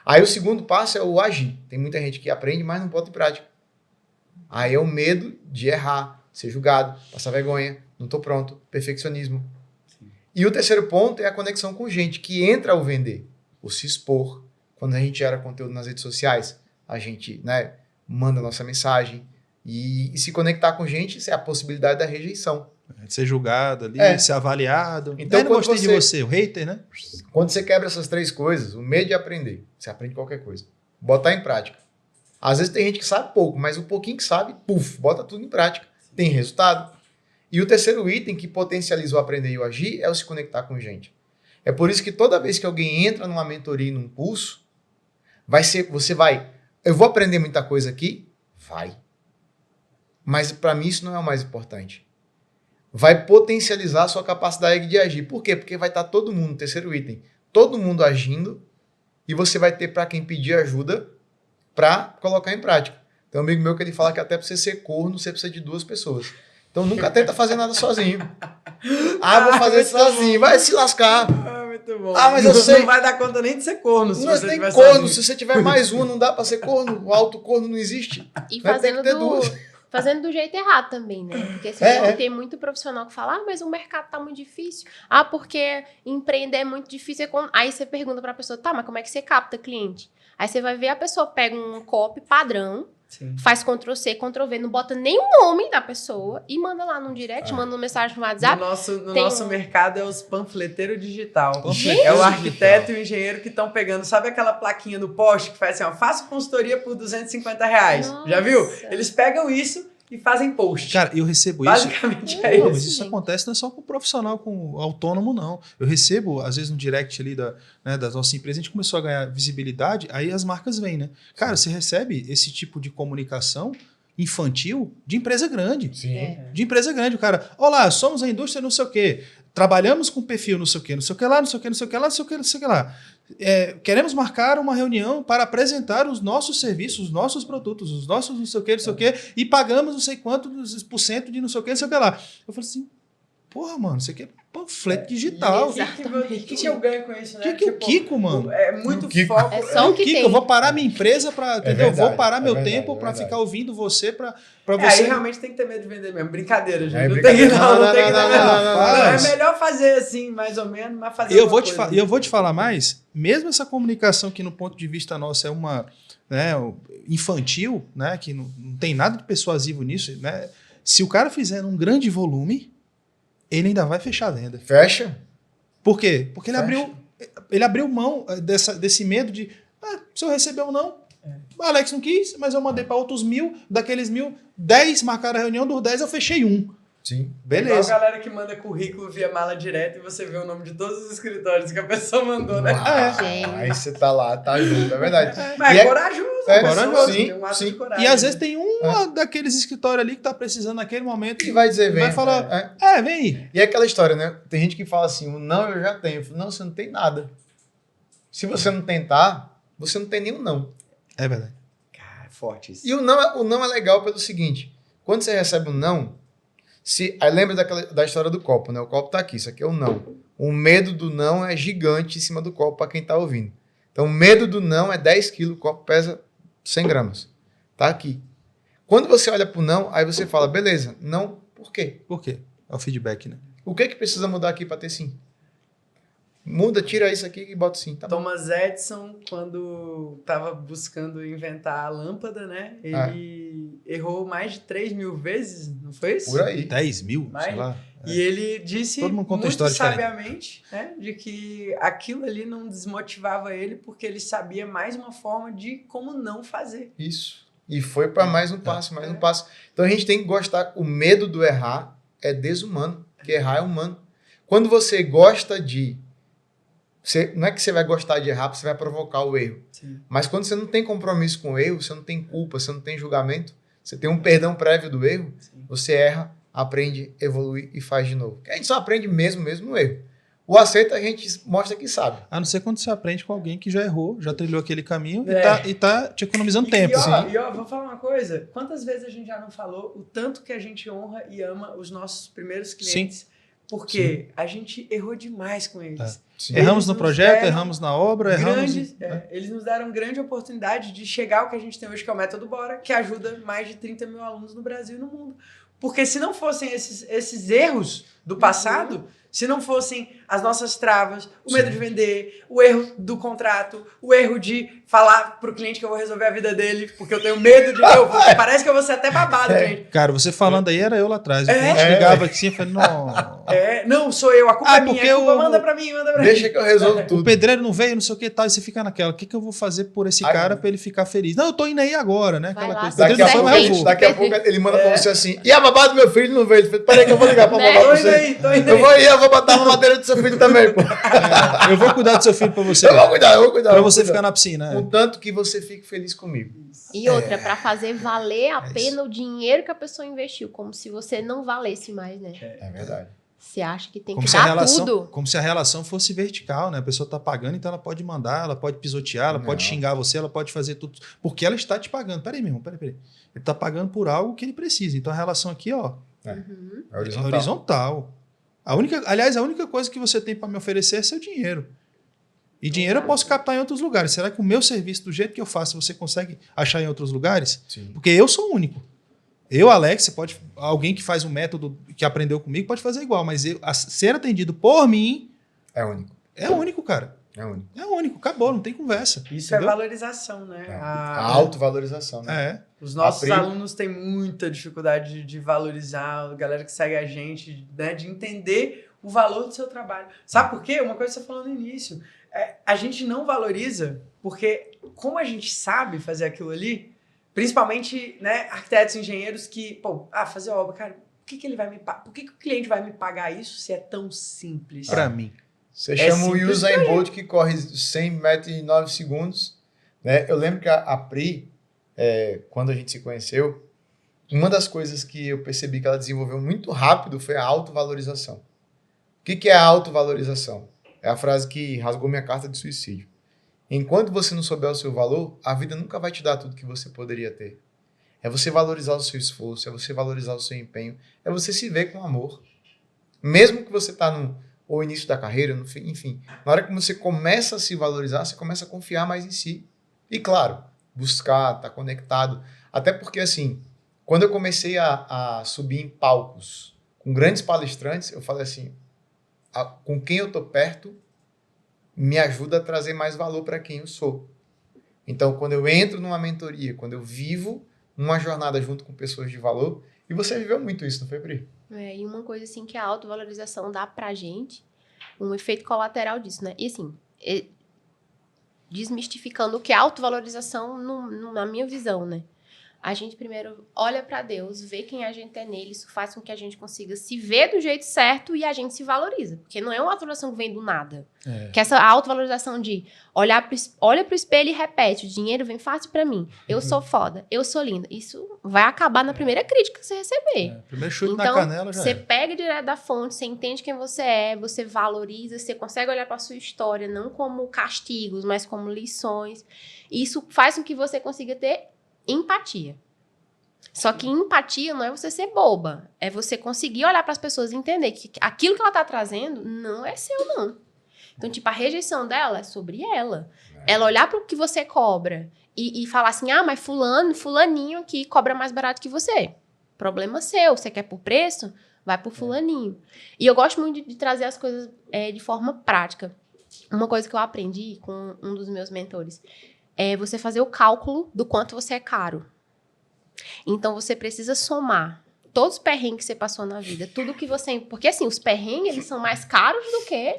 Aí o segundo passo é o agir. Tem muita gente que aprende, mas não bota em prática. Aí é o medo de errar, ser julgado, passar vergonha, não tô pronto, perfeccionismo. Sim. E o terceiro ponto é a conexão com gente que entra ao vender, o se expor. Quando a gente gera conteúdo nas redes sociais, a gente, né, manda nossa mensagem e se conectar com gente, isso é a possibilidade da rejeição. Ser julgado ali, ser avaliado. Então, não gostei de você, o hater, né? Quando você quebra essas 3 coisas, o medo de aprender, você aprende qualquer coisa. Botar em prática. Às vezes tem gente que sabe pouco, mas o pouquinho que sabe, bota tudo em prática. Tem resultado. E o terceiro item que potencializa o aprender e o agir é o se conectar com gente. É por isso que toda vez que alguém entra numa mentoria, num curso, eu vou aprender muita coisa aqui? Vai. Mas para mim isso não é o mais importante. Vai potencializar a sua capacidade de agir. Por quê? Porque vai estar todo mundo, terceiro item, todo mundo agindo e você vai ter para quem pedir ajuda para colocar em prática. Tem um amigo meu que ele fala que até para você ser corno, você precisa de 2 pessoas. Então nunca tenta fazer nada sozinho. Vou fazer sozinho, vai se lascar. Muito bom. Mas eu sei. Não vai dar conta nem de ser corno. Se você tiver corno, se você tiver mais um, não dá para ser corno. O alto corno não existe. E fazendo do jeito errado também, né? Porque tem muito profissional que fala, mas o mercado tá muito difícil. Porque empreender é muito difícil. Aí você pergunta pra pessoa, mas como é que você capta cliente? Aí você vai ver, a pessoa pega um copy padrão, Sim. Faz Ctrl+C, Ctrl+V, não bota nem o nome da pessoa e manda lá no direct, manda uma mensagem no WhatsApp. No nosso mercado é os panfleteiros digital. Panfleteiro É o arquiteto e o engenheiro que estão pegando, sabe aquela plaquinha no poste que faz assim, ó, faça consultoria por R$250. Nossa. Já viu? Eles pegam isso e fazem post. Cara, eu recebo isso. Basicamente é Não, isso. mas isso acontece não é só com o profissional, com o autônomo, não. Eu recebo, às vezes, no direct ali das nossas empresas, a gente começou a ganhar visibilidade, aí as marcas vêm, né? Cara, você recebe esse tipo de comunicação infantil de empresa grande. Sim. De empresa grande. O cara, olá, somos a indústria não sei o quê, trabalhamos com perfil não sei o quê, não sei o que lá, não sei o que, não sei o que lá, não sei o que, não sei o que lá. Queremos marcar uma reunião para apresentar os nossos serviços, os nossos produtos, os nossos não sei o que, e pagamos não sei quantos por cento de não sei o que lá. Eu falei assim, porra, mano, isso aqui é panfleto digital. O que eu ganho com isso, né? Que o Kiko, mano? É muito Kiko. foco. É só o que Kiko, tem. eu vou parar minha empresa para, entendeu? verdade, Vou parar meu verdade, tempo para verdade. ficar ouvindo você, para Aí você... realmente tem que ter medo de vender mesmo. Brincadeira, gente. É Não brincadeira. tem que não, Não, tem que não, não. não, não, É melhor fazer assim, mais ou menos, mas fazer Eu alguma vou te falar mais, mesmo essa comunicação que no ponto de vista nosso é uma, né, infantil, né, que não tem nada de persuasivo nisso, né, se o cara fizer num grande volume, ele ainda vai fechar a venda. Fecha. Por quê? Porque Fecha. ele abriu mão desse medo de, se eu receber ou não, o Alex não quis, mas eu mandei para outros 1.000, daqueles 1.000, 10 marcaram a reunião, dos 10 eu fechei um. Sim. Igual a Beleza. galera que manda currículo via mala direta e você vê o nome de todos os escritórios que a pessoa mandou, né? Gente. Aí você tá lá, tá junto, é verdade. Mas E é corajoso. é a pessoa corajoso, tem sim, um ato sim. de coragem. E às vezes tem daqueles escritórios ali que tá precisando naquele momento E vai dizer, vem. vai falar, vem aí. E é aquela história, né? Tem gente que fala assim, o não eu já tenho. Eu falo, não, você não tem nada. Se você não tentar, você não tem nenhum não. É verdade. Cara, forte isso. E o não é legal pelo seguinte, quando você recebe um não, aí lembra da história do copo, né? O copo tá aqui, isso aqui é o não. O medo do não é gigante em cima do copo para quem tá ouvindo. Então, o medo do não é 10 quilos, o copo pesa 100 gramas. Tá aqui. Quando você olha pro não, aí você fala, beleza, não, por quê? Por quê? É o feedback, né? O que precisa mudar aqui para ter sim? Muda, tira isso aqui e bota sim. Tá bom. Thomas Edison, quando estava buscando inventar a lâmpada, né? Ele errou mais de 3.000 vezes, não foi isso? Por aí. 10 mil, Mas- sei lá. E ele disse Todo mundo conta muito história diferente. sabiamente, né, de que aquilo ali não desmotivava ele porque ele sabia mais uma forma de como não fazer. Isso. E foi para mais um passo, mais um passo. Então a gente tem que gostar. O medo do errar é desumano, porque errar é humano. Quando você gosta de... não é que você vai gostar de errar, você vai provocar o erro. Sim. Mas quando você não tem compromisso com o erro, você não tem culpa, você não tem julgamento, você tem um perdão prévio do erro, você erra, aprende, evolui e faz de novo. Porque a gente só aprende mesmo no erro. O aceito a gente mostra que sabe. A não ser quando você aprende com alguém que já errou, já trilhou aquele caminho É. e tá te economizando tempo. E ó, vou falar uma coisa. Quantas vezes a gente já não falou o tanto que a gente honra e ama os nossos primeiros clientes? Porque a gente errou demais com eles. Sim. Erramos no nos projeto, deram erramos na obra, Eles nos deram grande oportunidade de chegar ao que a gente tem hoje, que é o Método Bora, que ajuda mais de 30 mil alunos no Brasil e no mundo. Porque se não fossem esses erros do passado, se não fossem as nossas travas, o medo de vender, o erro do contrato, o erro de falar pro cliente que eu vou resolver a vida dele, porque eu tenho medo de... parece que eu vou ser até babado, gente. Cara, você falando aí era eu lá atrás. O É. cliente ligava aqui e falei, não... Não, sou eu, a culpa é minha, porque a culpa o- manda pra mim. Deixa que eu resolvo O tudo. pedreiro não veio, não sei o que tal, e você fica naquela. O que eu vou fazer por esse Aí- cara pra ele ficar feliz? Não, eu tô indo aí agora, né? Vai Aquela lá, coisa. daqui Daqui Pedreiro a, não pouco, foi, mas eu vou. daqui a pouco ele manda pra você assim, e a babá do meu filho não veio. Ele fala, peraí que eu vou ligar pra babá Tô pra indo você. aí, tô indo Eu aí. vou ir, eu vou botar uma madeira do seu filho também, pô. Eu vou cuidar do seu filho pra você. Eu vou cuidar. Pra eu vou você cuidar. ficar na piscina. é. Contanto que você fique feliz comigo. E outra, pra fazer valer a isso. pena o dinheiro que a pessoa investiu, como se você não valesse mais, né? É verdade. Você acha que tem Como que se, a dar relação, tudo. como se a relação fosse vertical, né? A pessoa tá pagando, então ela pode mandar, ela pode pisotear, ela pode Não. xingar você, ela pode fazer tudo. Porque ela está te pagando. Peraí, meu irmão, peraí. Ele tá pagando por algo que ele precisa. Então a relação aqui, ó, Uhum. É é horizontal. horizontal. Aliás, a única coisa que você tem para me oferecer é seu dinheiro. E dinheiro eu posso captar em outros lugares. Será que o meu serviço, do jeito que eu faço, você consegue achar em outros lugares? Sim. Porque eu sou único. Eu, Alex, alguém que faz um método que aprendeu comigo pode fazer igual, mas ser atendido por mim É único. é único, cara. É único, acabou, não tem conversa. Isso entendeu? é valorização, né? A autovalorização, né? Os nossos alunos têm muita dificuldade de valorizar, a galera que segue a gente, né, de entender o valor do seu trabalho. Sabe por quê? Uma coisa que você falou no início, a gente não valoriza porque como a gente sabe fazer aquilo ali, principalmente, né, arquitetos, engenheiros que, fazer obra, cara, por que o cliente vai me pagar isso se é tão simples? Para mim. Você chama o Usain Bolt que corre 100 metros em 9 segundos. Né? Eu lembro que a Pri, quando a gente se conheceu, uma das coisas que eu percebi que ela desenvolveu muito rápido foi a autovalorização. O que é a autovalorização? É a frase que rasgou minha carta de suicídio. Enquanto você não souber o seu valor, a vida nunca vai te dar tudo que você poderia ter. É você valorizar o seu esforço, é você valorizar o seu empenho, é você se ver com amor. Mesmo que você está no início da carreira, enfim. Na hora que você começa a se valorizar, você começa a confiar mais em si. E, claro, buscar, estar conectado. Até porque, assim, quando eu comecei a subir em palcos com grandes palestrantes, eu falei assim, com quem eu estou perto me ajuda a trazer mais valor para quem eu sou. Então, quando eu entro numa mentoria, quando eu vivo uma jornada junto com pessoas de valor, e você viveu muito isso, não foi, Pri? E uma coisa assim que a autovalorização dá pra gente, um efeito colateral disso, né? E assim, desmistificando o que é autovalorização na minha visão, né? A gente primeiro olha pra Deus, vê quem a gente é nele, isso faz com que a gente consiga se ver do jeito certo e a gente se valoriza. Porque não é uma autovalorização que vem do nada. Que essa autovalorização de olha pro espelho e repete, o dinheiro vem fácil pra mim, eu sou foda, eu sou linda. Isso vai acabar na primeira crítica que você receber. Primeiro chute então, na canela já você pega direto da fonte, você entende quem você é, você valoriza, você consegue olhar pra sua história não como castigos, mas como lições. E isso faz com que você consiga ter empatia. Só que empatia não é você ser boba. É você conseguir olhar para as pessoas e entender que aquilo que ela tá trazendo não é seu, não. Então, tipo, a rejeição dela é sobre ela. Ela olhar para o que você cobra e falar assim, mas fulaninho aqui cobra mais barato que você. Problema seu. Você quer por preço? Vai por fulaninho. E eu gosto muito de trazer as coisas de forma prática. Uma coisa que eu aprendi com um dos meus mentores é você fazer o cálculo do quanto você é caro. Então, você precisa somar todos os perrengues que você passou na vida, tudo que você... Porque, assim, os perrengues, eles são mais caros do que...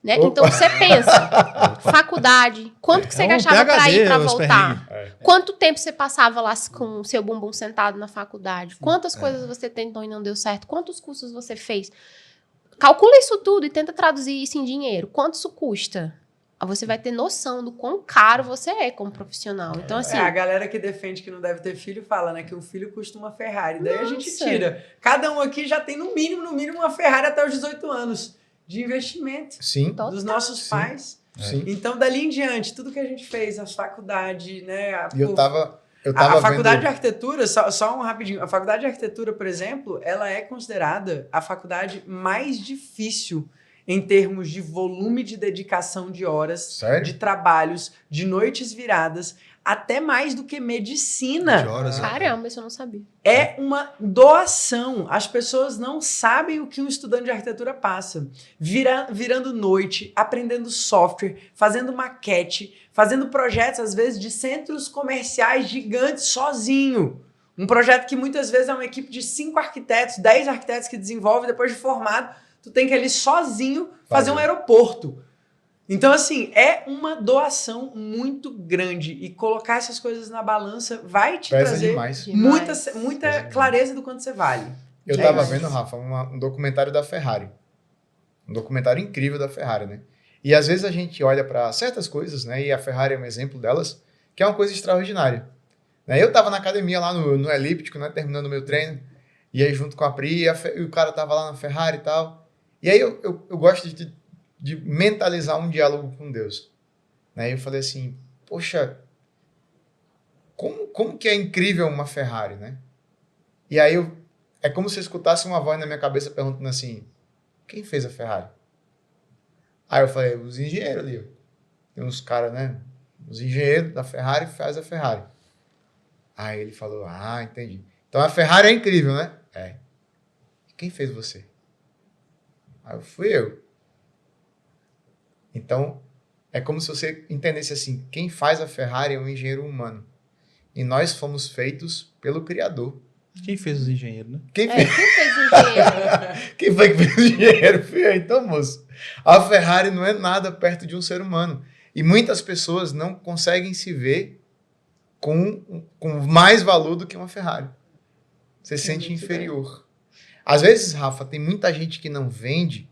Né? Então, você pensa, faculdade, quanto que você gastava para ir para voltar? Quanto tempo você passava lá com o seu bumbum sentado na faculdade? Quantas coisas você tentou e não deu certo? Quantos cursos você fez? Calcula isso tudo e tenta traduzir isso em dinheiro. Quanto isso custa? Você vai ter noção do quão caro você é como profissional. Então, assim... a galera que defende que não deve ter filho fala, né? Que um filho custa uma Ferrari. Daí a gente tira. Cada um aqui já tem, no mínimo, uma Ferrari até os 18 anos de investimento. Sim. Dos nossos pais. Sim. Então, dali em diante, tudo que a gente fez, a faculdade, né? A faculdade de arquitetura, só um rapidinho. A faculdade de arquitetura, por exemplo, ela é considerada a faculdade mais difícil em termos de volume de dedicação de horas, de trabalhos, de noites viradas, até mais do que medicina. De horas, Caramba, isso eu não sabia. É uma doação. As pessoas não sabem o que um estudante de arquitetura passa. Virando noite, aprendendo software, fazendo maquete, fazendo projetos, às vezes, de centros comerciais gigantes sozinho. Um projeto que muitas vezes é uma equipe de 5 arquitetos, 10 arquitetos que desenvolve depois de formado. Tu tem que ir ali sozinho fazer um aeroporto. Então, assim, é uma doação muito grande. E colocar essas coisas na balança vai te trazer muita clareza do quanto você vale. Eu tava vendo, Rafa, um documentário da Ferrari. Um documentário incrível da Ferrari, né? E às vezes a gente olha para certas coisas, né? E a Ferrari é um exemplo delas, que é uma coisa extraordinária. Né? Eu tava na academia lá no elíptico, né? Terminando o meu treino. E aí junto com a Pri, e o cara tava lá na Ferrari e tal. E aí eu gosto de mentalizar um diálogo com Deus. Né? Eu falei assim, poxa, como que é incrível uma Ferrari, né? E aí é como se eu escutasse uma voz na minha cabeça perguntando assim, quem fez a Ferrari? Aí eu falei, os engenheiros ali. Tem uns caras, né? Os engenheiros da Ferrari fazem a Ferrari. Aí ele falou, entendi. Então a Ferrari é incrível, né? É. Quem fez você? Aí fui eu. Então, É como se você entendesse assim, quem faz a Ferrari é um engenheiro humano. E nós fomos feitos pelo Criador. Quem fez os engenheiros, né? Quem Quem fez o engenheiro? Quem foi que fez o engenheiro? Fui eu. Então, moço, a Ferrari não é nada perto de um ser humano. E muitas pessoas não conseguem se ver com mais valor do que uma Ferrari. Você se sente inferior. Às vezes, Rafa, tem muita gente que não vende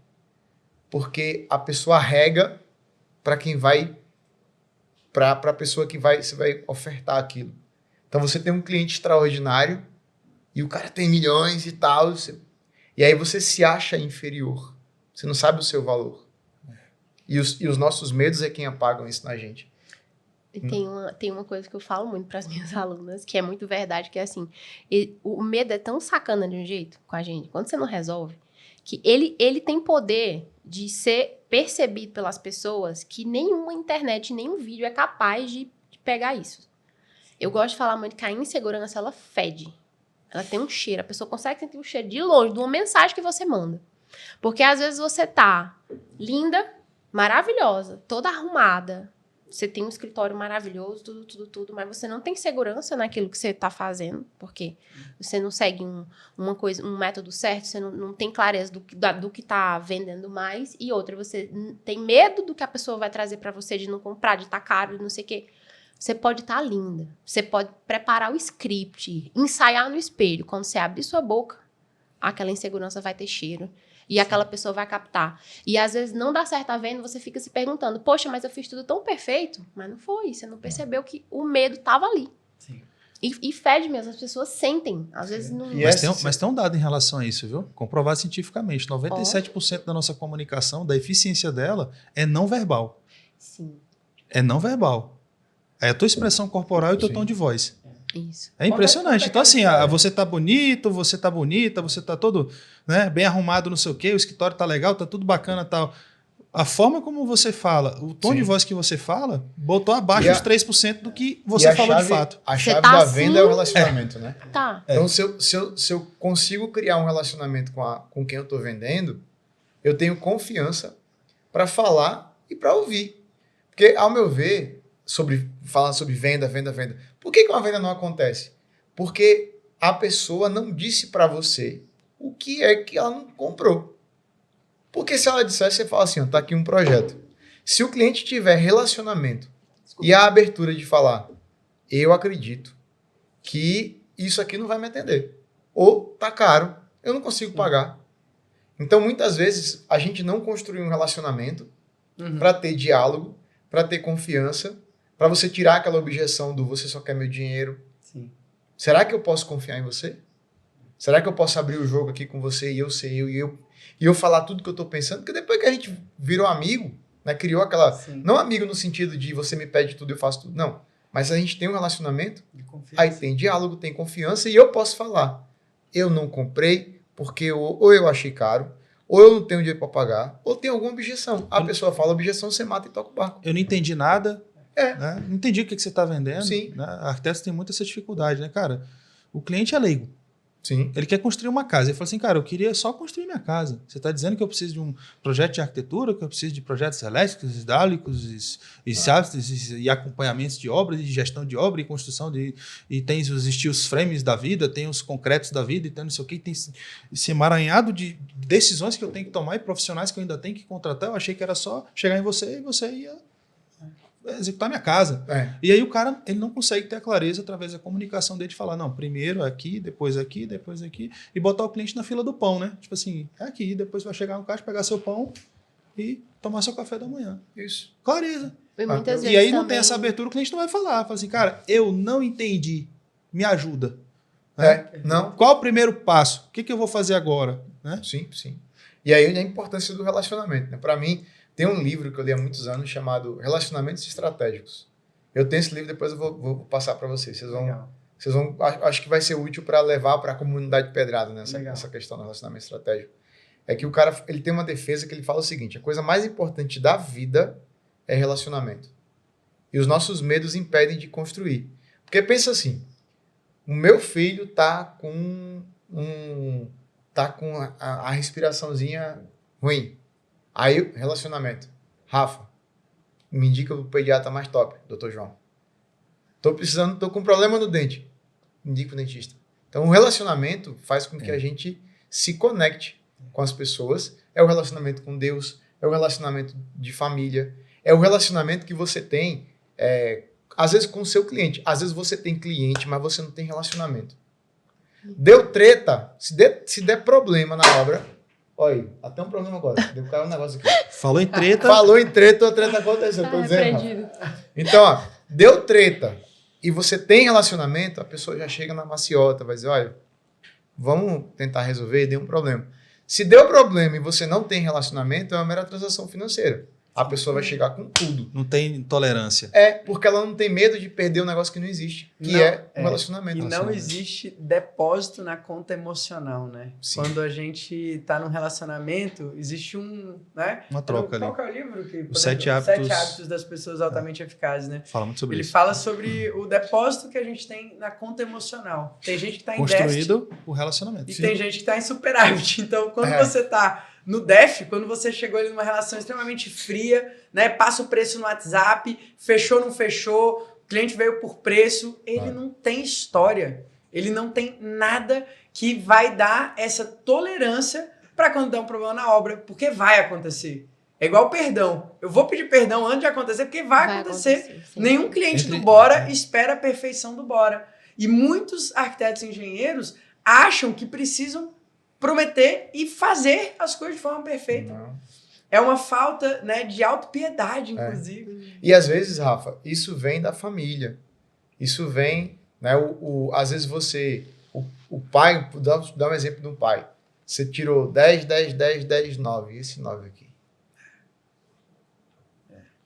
porque a pessoa rega para quem vai, para a pessoa que você vai ofertar aquilo. Então, você tem um cliente extraordinário e o cara tem milhões e tal, e aí você se acha inferior. Você não sabe o seu valor. E os nossos medos é quem apagam isso na gente. E tem uma coisa que eu falo muito para as minhas alunas, que é muito verdade, que é assim, o medo é tão sacana de um jeito com a gente, quando você não resolve, que ele tem poder de ser percebido pelas pessoas que nenhuma internet, nenhum vídeo é capaz de pegar isso. Eu gosto de falar muito que a insegurança, ela fede. Ela tem um cheiro. A pessoa consegue sentir o cheiro de longe, de uma mensagem que você manda. Porque às vezes você tá linda, maravilhosa, toda arrumada. Você tem um escritório maravilhoso, tudo, mas você não tem segurança naquilo que você tá fazendo, porque você não segue um método certo, você não tem clareza do que tá vendendo mais, e outra, você tem medo do que a pessoa vai trazer para você, de não comprar, de estar caro, de não sei o quê. Você pode estar linda, você pode preparar o script, ensaiar no espelho. Quando você abrir sua boca, aquela insegurança vai ter cheiro. E aquela pessoa vai captar. E às vezes não dá certo a venda, você fica se perguntando, poxa, mas eu fiz tudo tão perfeito. Mas não foi, você não percebeu que o medo estava ali. Sim. E fede mesmo, as pessoas sentem. Às vezes não... Mas tem um dado em relação a isso, viu? Comprovado cientificamente. 97% da nossa comunicação, da eficiência dela, é não verbal. Sim. É não verbal. É a tua expressão corporal e o teu tom de voz. Isso. É impressionante. Então, assim, você tá bonito, você tá bonita, você tá todo, né, bem arrumado, não sei o quê, o escritório tá legal, tá tudo bacana e tal. A forma como você fala, o tom de voz que você fala, botou abaixo os 3% do que você falou de fato. A chave tá da assim? venda é o relacionamento, né? Tá. Então, se eu consigo criar um relacionamento com quem eu estou vendendo, eu tenho confiança para falar e para ouvir. Porque, ao meu ver, falar sobre venda. Por que uma venda não acontece? Porque a pessoa não disse para você o que é que ela não comprou. Porque se ela dissesse, você fala assim, tá aqui um projeto. Se o cliente tiver relacionamento e a abertura de falar, eu acredito que isso aqui não vai me atender. Ou tá caro, eu não consigo pagar. Então, muitas vezes, a gente não construi um relacionamento para ter diálogo, para ter confiança, para você tirar aquela objeção do você só quer meu dinheiro. Sim. Será que eu posso confiar em você? Será que eu posso abrir o jogo aqui com você e eu ser eu e eu falar tudo que eu estou pensando? Porque depois que a gente virou amigo, né, criou aquela... Sim. Não amigo no sentido de você me pede tudo e eu faço tudo, não. Mas a gente tem um relacionamento, aí tem diálogo, tem confiança e eu posso falar. Eu não comprei porque ou eu achei caro, ou eu não tenho dinheiro para pagar, ou tem alguma objeção. A pessoa fala objeção, você mata e toca o barco. Eu não entendi nada. Né? Não entendi o que você está vendendo. Sim. Né? Arquitetos têm muita essa dificuldade, né, cara? O cliente é leigo. Sim. Ele quer construir uma casa. Ele fala assim, cara, eu queria só construir minha casa. Você está dizendo que eu preciso de um projeto de arquitetura, que eu preciso de projetos elétricos, hidráulicos e acompanhamentos de obras, de gestão de obra e construção e tem os steel frames da vida, tem os concretos da vida, e tem não sei o que, tem esse emaranhado de decisões que eu tenho que tomar e profissionais que eu ainda tenho que contratar. Eu achei que era só chegar em você e você ia executar minha casa. E aí o cara, ele não consegue ter a clareza através da comunicação dele de falar, não, primeiro aqui, depois aqui, e botar o cliente na fila do pão, né? Tipo assim, é aqui, depois vai chegar no caixa, pegar seu pão e tomar seu café da manhã. Isso. Clareza. E aí não tem essa abertura, o cliente não vai falar. Fala assim, cara, eu não entendi, me ajuda. Né? Não. Qual o primeiro passo? O que eu vou fazer agora? Né? Sim. E aí a importância do relacionamento, né? Para mim, tem um livro que eu li há muitos anos chamado Relacionamentos Estratégicos. Eu tenho esse livro, depois eu vou passar para vocês. Vocês vão, acho que vai ser útil para levar para a comunidade pedrada nessa questão do relacionamento estratégico. É que o cara, ele tem uma defesa que ele fala o seguinte, a coisa mais importante da vida é relacionamento. E os nossos medos impedem de construir. Porque pensa assim, o meu filho tá com a respiraçãozinha ruim. Aí, relacionamento. Rafa, me indica o pediatra mais top, Dr. João. Tô com problema no dente, indica o dentista. Então, o relacionamento faz com que a gente se conecte com as pessoas. É o relacionamento com Deus, é o relacionamento de família, é o relacionamento que você tem, às vezes com o seu cliente. Às vezes você tem cliente, mas você não tem relacionamento. Deu treta, se der problema na obra, olha aí, até um problema agora, deu um negócio aqui. Falou em treta. Falou em treta, a treta aconteceu, tô dizendo. Então, ó, deu treta e você tem relacionamento, a pessoa já chega na maciota, vai dizer, olha, vamos tentar resolver, deu um problema. Se deu problema e você não tem relacionamento, é uma mera transação financeira. A pessoa vai chegar com tudo. Não tem tolerância. Porque ela não tem medo de perder um negócio que não existe, que é um relacionamento. E não existe depósito na conta emocional, né? Sim. Quando a gente tá num relacionamento, existe né? Uma troca ali. Qual que é o livro? Os 7 hábitos... 7 hábitos das pessoas altamente eficazes, né? Fala muito sobre Ele isso. fala sobre o depósito que a gente tem na conta emocional. Tem gente que tá em déficit. Construído o relacionamento. E tem gente que tá em superávit. Então, quando você tá no déficit, quando você chegou ali numa relação extremamente fria, né? Passa o preço no WhatsApp, fechou, não fechou, o cliente veio por preço, ele não tem história. Ele não tem nada que vai dar essa tolerância para quando der um problema na obra, porque vai acontecer. É igual o perdão. Eu vou pedir perdão antes de acontecer, porque vai acontecer. Nenhum cliente do Bora espera a perfeição do Bora. E muitos arquitetos e engenheiros acham que precisam prometer e fazer as coisas de forma perfeita. Não. É uma falta, né, de autopiedade, inclusive. E às vezes, Rafa, isso vem da família. Isso vem, né, às vezes você, o pai, dá um exemplo de um pai. Você tirou 10, 10, 10, 10, 9. E esse 9 aqui?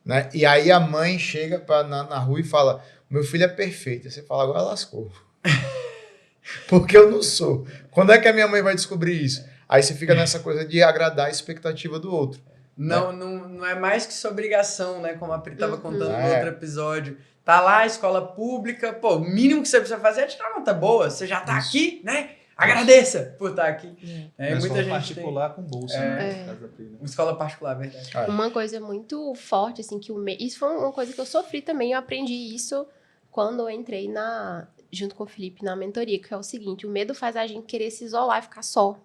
Né? E aí a mãe chega na rua e fala, meu filho é perfeito. E você fala, agora lascou. Porque eu não sou. Quando é que a minha mãe vai descobrir isso? Aí você fica nessa coisa de agradar a expectativa do outro. Não é mais que sua obrigação, né? Como a Pri estava contando no outro episódio. Tá lá, escola pública, pô, o mínimo que você precisa fazer é tirar uma nota boa. Você já tá aqui, né? Agradeça por estar aqui. Muita escola gente particular com bolsa, né? Uma escola particular, verdade. Uma coisa muito forte, assim, que isso foi uma coisa que eu sofri também. Eu aprendi isso quando eu entrei junto com o Felipe na mentoria, que é o seguinte: o medo faz a gente querer se isolar e ficar só.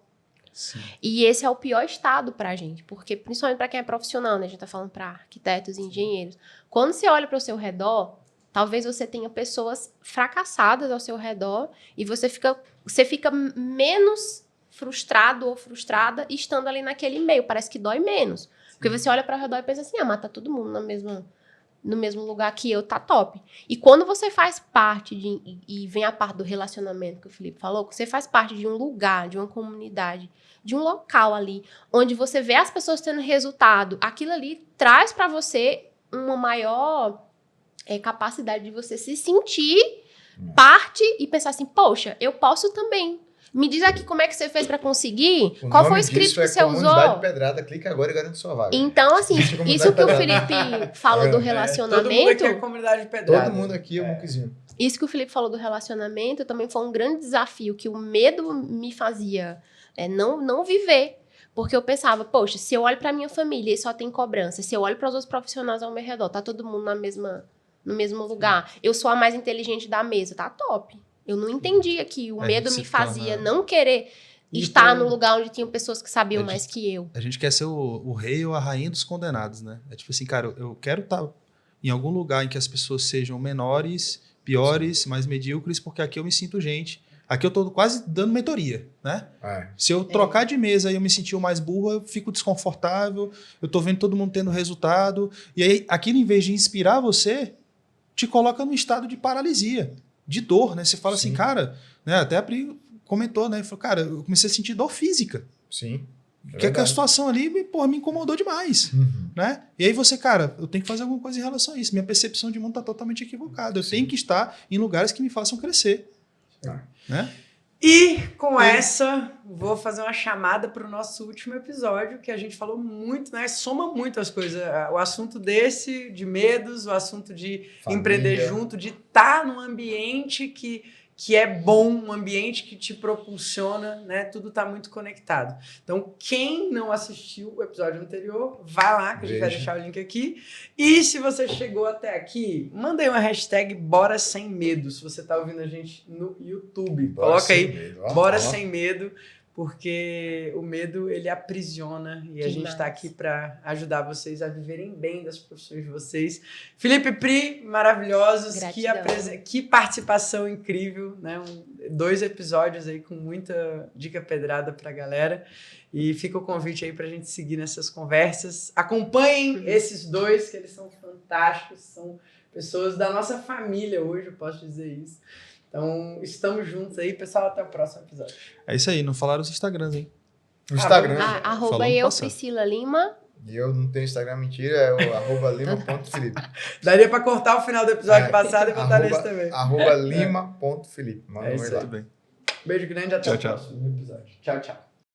Sim. E esse é o pior estado pra gente, porque principalmente pra quem é profissional, né? A gente tá falando pra arquitetos e engenheiros. Quando você olha para o seu redor, talvez você tenha pessoas fracassadas ao seu redor e você fica menos frustrado ou frustrada estando ali naquele meio. Parece que dói menos. Sim. Porque você olha para o redor e pensa assim, mas tá todo mundo no mesmo lugar que eu, tá top. E quando você faz parte e vem a parte do relacionamento que o Felipe falou, que você faz parte de um lugar, de uma comunidade, de um local ali, onde você vê as pessoas tendo resultado, aquilo ali traz para você uma maior capacidade de você se sentir parte e pensar assim, poxa, eu posso também. Me diz aqui como é que você fez para conseguir, qual foi o script que você usou. Comunidade Pedrada, clica agora e garante sua vaga. Então, assim, isso que o Felipe falou do relacionamento... Todo mundo aqui é comunidade Pedrada. Todo mundo aqui é um muquizinho. Isso que o Felipe falou do relacionamento também foi um grande desafio, que o medo me fazia não viver. Porque eu pensava, poxa, se eu olho para minha família e só tem cobrança, se eu olho para os outros profissionais ao meu redor, tá todo mundo no mesmo lugar, eu sou a mais inteligente da mesa, tá top. Eu não entendia que o medo me fazia não querer estar no lugar onde tinham pessoas que sabiam mais que eu. A gente quer ser o rei ou a rainha dos condenados, né? É tipo assim, cara, eu quero estar em algum lugar em que as pessoas sejam menores, piores, mais medíocres, porque aqui eu me sinto gente. Aqui eu tô quase dando mentoria, né? Se eu trocar de mesa e eu me sentir o mais burro, eu fico desconfortável, eu tô vendo todo mundo tendo resultado, e aí aquilo, em vez de inspirar você, te coloca num estado de paralisia, de dor, né? Você fala assim, cara, né? Até a Pri comentou, né? Falou, cara, eu comecei a sentir dor física. Sim. Porque a situação ali, me incomodou demais, né? E aí você, cara, eu tenho que fazer alguma coisa em relação a isso. Minha percepção de mundo tá totalmente equivocada. Eu tenho que estar em lugares que me façam crescer. Né? E com essa, vou fazer uma chamada para o nosso último episódio, que a gente falou muito, né? Soma muito as coisas. O assunto de medos, o assunto de família, empreender junto, de estar num ambiente que que é bom, um ambiente que te propulsiona, né? Tudo tá muito conectado. Então, quem não assistiu o episódio anterior, vai lá, que a gente vai deixar o link aqui. E se você chegou até aqui, manda aí uma hashtag Bora Sem Medo, se você tá ouvindo a gente no YouTube. Coloca aí, Bora Sem Medo, porque o medo, ele aprisiona e a gente tá aqui para ajudar vocês a viverem bem das profissões de vocês. Felipe, Pri, maravilhosos, que participação incrível, né? 2 episódios aí com muita dica pedrada pra galera. E fica o convite aí pra gente seguir nessas conversas. Acompanhem esses 2, que eles são fantásticos, são pessoas da nossa família hoje, eu posso dizer isso. Então, estamos juntos aí, pessoal. Até o próximo episódio. É isso aí, não falaram os Instagrams, hein? O Instagram. Arroba eu, Priscila Lima. E eu não tenho Instagram, mentira, é o arroba lima.felipe. Daria pra cortar o final do episódio passado e botar nesse também. Arroba lima.felipe. Manda um lá. Beijo grande, até o próximo episódio. Tchau, tchau.